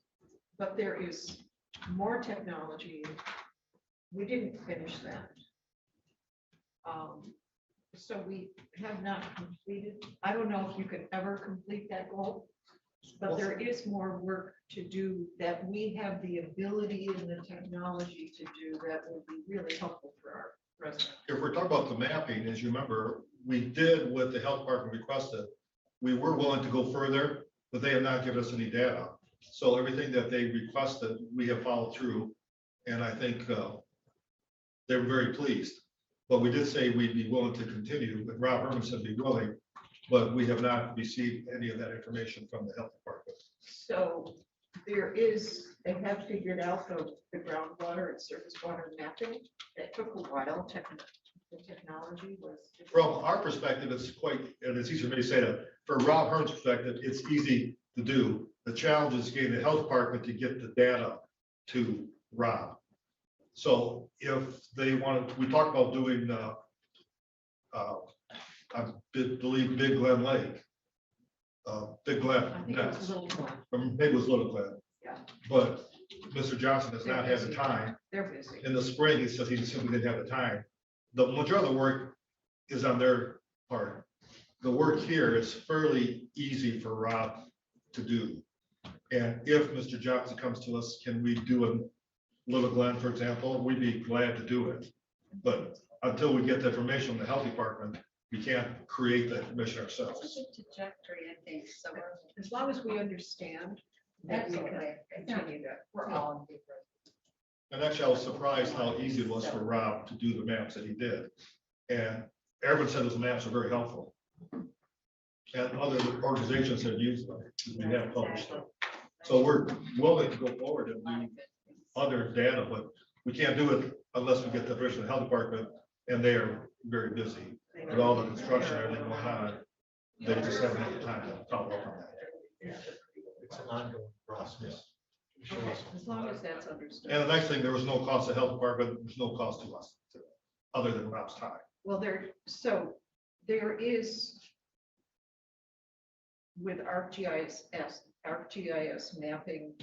but there is more technology. We didn't finish that. So we have not completed. I don't know if you can ever complete that goal, but there is more work to do that we have the ability and the technology to do that will be really helpful for our residents. If we're talking about the mapping, as you remember, we did what the health department requested. We were willing to go further, but they have not given us any data. So everything that they requested, we have followed through. And I think they were very pleased. But we did say we'd be willing to continue, but Rob Herman said be willing, but we have not received any of that information from the health department. So there is, they have figured out the groundwater and surface water mapping. That took a while. The technology was. From our perspective, it's quite, and it's easier for me to say that, for Rob Hearn's perspective, it's easy to do. The challenge is getting the health department to get the data to Rob. So if they wanted, we talked about doing, I believe Big Glen Lake. Big Glen, I think it was next. a little more. Maybe it was Little Glen. Yeah. But Mr. Johnson has not had the time. They're busy. In the spring, he says he just simply didn't have the time. The majority of the work is on their part. The work here is fairly easy for Rob to do. And if Mr. Johnson comes to us, can we do a Little Glen, for example, we'd be glad to do it. But until we get the information from the health department, we can't create the information ourselves. It's a trajectory, I think, so As long as we understand that we can absolutely. continue to, we're all in favor. And actually, I was surprised how easy it was for Rob to do the maps that he did. And everyone said those maps are very helpful. And other organizations have used them, we have published them. So we're willing to go forward and do other data, but we can't do it unless we get the information from the health department, and they are very busy with all the construction, and everything going on. They just haven't had the time to follow up on that. It's an ongoing process. Okay, as long as that's understood. And the next thing, there was no cost to the health department, there's no cost to us, other than Rob's time. Well, there is with ArcGIS mapping,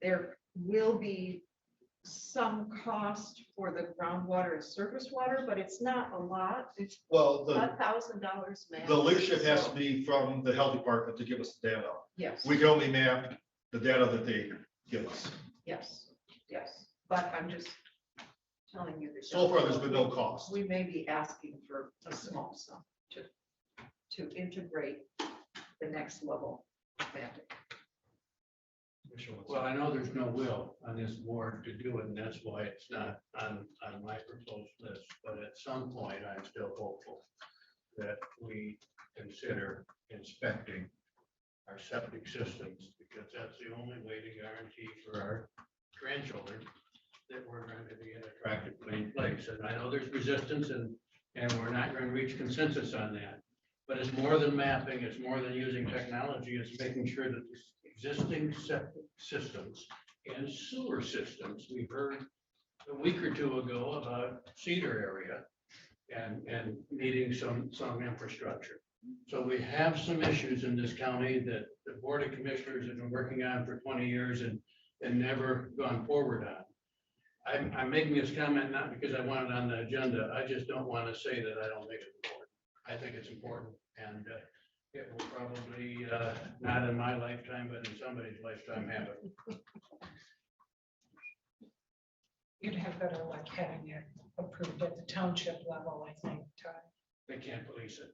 there will be some cost for the groundwater and surface water, but it's not a lot. It's Well, $1,000 max. the leadership has to be from the health department to give us the data. Yes, We can only map the data that they give us. yes, yes. But I'm just telling you that. So far, there's been no cost. We may be asking for a small sum to integrate the next level of mapping. Well, I know there's no will on this board to do it, and that's why it's not on my proposed list. But at some point, I'm still hopeful that we consider inspecting our septic systems, because that's the only way to guarantee for our grandchildren that we're going to be in a attractive, clean place. And I know there's resistance, and we're not going to reach consensus on that. But it's more than mapping, it's more than using technology, it's making sure that the existing septic systems and sewer systems, we heard a week or two ago about Cedar area and needing some infrastructure. So we have some issues in this county that the Board of Commissioners have been working on for 20 years and never gone forward on. I'm making this comment not because I want it on the agenda, I just don't want to say that I don't make it to the board. I think it's important, and it will probably, not in my lifetime, but in somebody's lifetime happen. You'd have better luck having it approved at the township level, I think, Todd. They can't police it.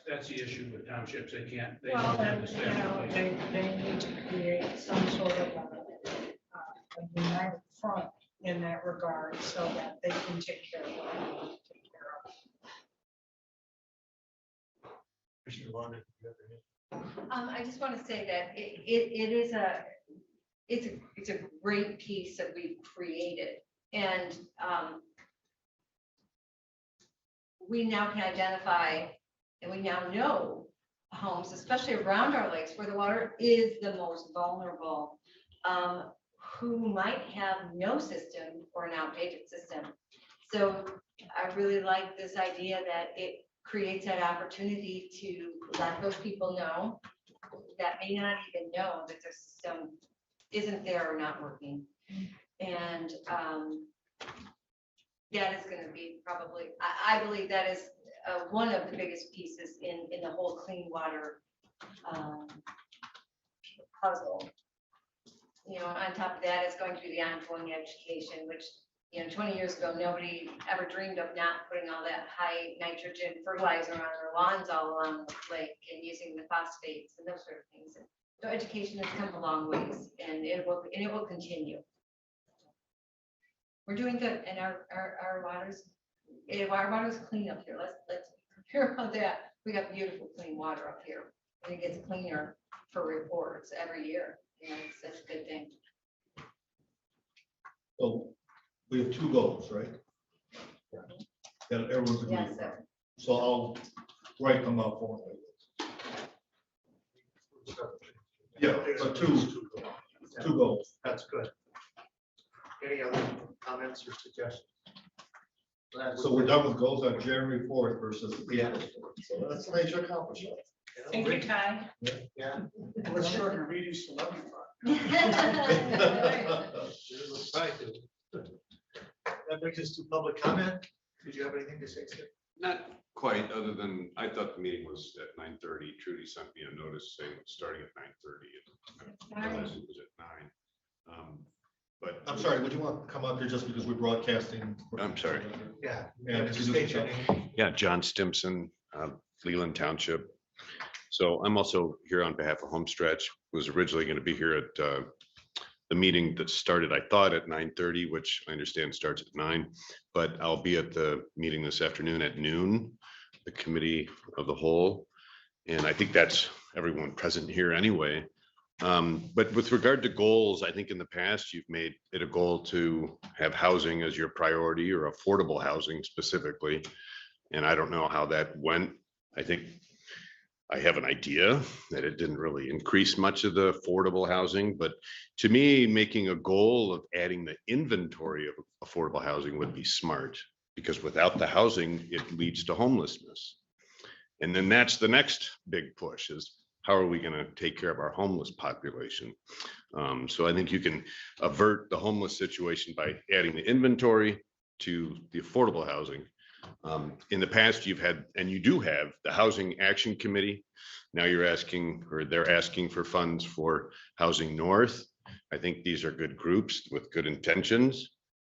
That's the issue with townships. They can't, they Well, don't have and, the you staff. know, to police it. they need to create some sort of a a united front in that regard so that they can take care of what they need to take care of. I just want to say that it's a great piece that we've created, and we now can identify, and we now know homes, especially around our lakes where the water is the most vulnerable, who might have no system or an outdated system. So I really like this idea that it creates that opportunity to let those people know that may not even know that their system isn't there or not working. And that is going to be probably, I believe that is one of the biggest pieces in the whole clean water puzzle. You know, on top of that is going to be the ongoing education, which, you know, 20 years ago, nobody ever dreamed of not putting all that high nitrogen fertilizer on their lawns all along the lake and using the phosphates and those sort of things. And so education has come a long ways, and it will continue. We're doing good, and our water's clean up here. Let's be clear about that. We got beautiful clean water up here, and it gets cleaner for reports every year. You know, that's a good thing. So we have two goals, right? And everyone's agreed. Yes, sir. So I'll write them out for you. Yeah, so two goals. That's good. Any other comments or suggestions? So we're done with goals on January 4th versus April 4th. So that's a major accomplishment. Thank you, Ty. Yeah. Let's shorten meetings to 11 o'clock. Right. That brings us to public comment. Did you have anything to say, Skip? Not quite, other than I thought the meeting was at 9:30. Trudy sent me a notice saying it's starting at 9:30. I realized it was at 9. But I'm sorry, would you want to come up here just because we're broadcasting? I'm sorry. Yeah. And Just introduce state your yourself. name. Yeah, John Stimson, Leland Township. So I'm also here on behalf of Homestretch. Was originally going to be here at the meeting that started, I thought, at 9:30, which I understand starts at 9. But I'll be at the meeting this afternoon at noon, the committee of the whole. And I think that's everyone present here anyway. But with regard to goals, I think in the past, you've made it a goal to have housing as your priority, or affordable housing specifically. And I don't know how that went. I think I have an idea that it didn't really increase much of the affordable housing, but to me, making a goal of adding the inventory of affordable housing would be smart, because without the housing, it leads to homelessness. And then that's the next big push, is how are we going to take care of our homeless population? So I think you can avert the homeless situation by adding the inventory to the affordable housing. In the past, you've had, and you do have, the Housing Action Committee. Now you're asking, or they're asking for funds for Housing North. I think these are good groups with good intentions.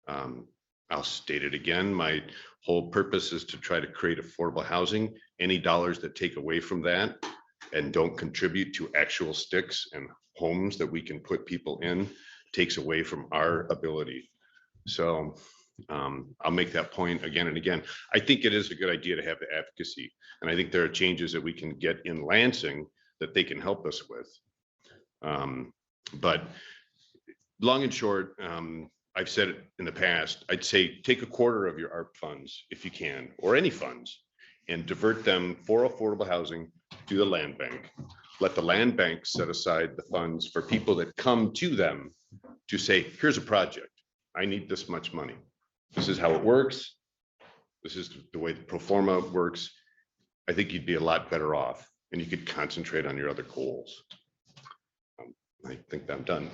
I'll state it again. My whole purpose is to try to create affordable housing. Any dollars that take away from that and don't contribute to actual sticks and homes that we can put people in takes away from our ability. So I'll make that point again and again. I think it is a good idea to have the advocacy. And I think there are changes that we can get in Lansing that they can help us with. But long and short, I've said it in the past, I'd say take a quarter of your ARP funds if you can, or any funds, and divert them for affordable housing to the land bank. Let the land bank set aside the funds for people that come to them to say, here's a project. I need this much money. This is how it works. This is the way the pro forma works. I think you'd be a lot better off, and you could concentrate on your other goals. I think I'm done.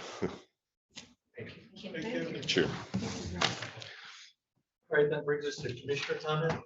Thank you. Sure. All right, that brings us to commissioner comment.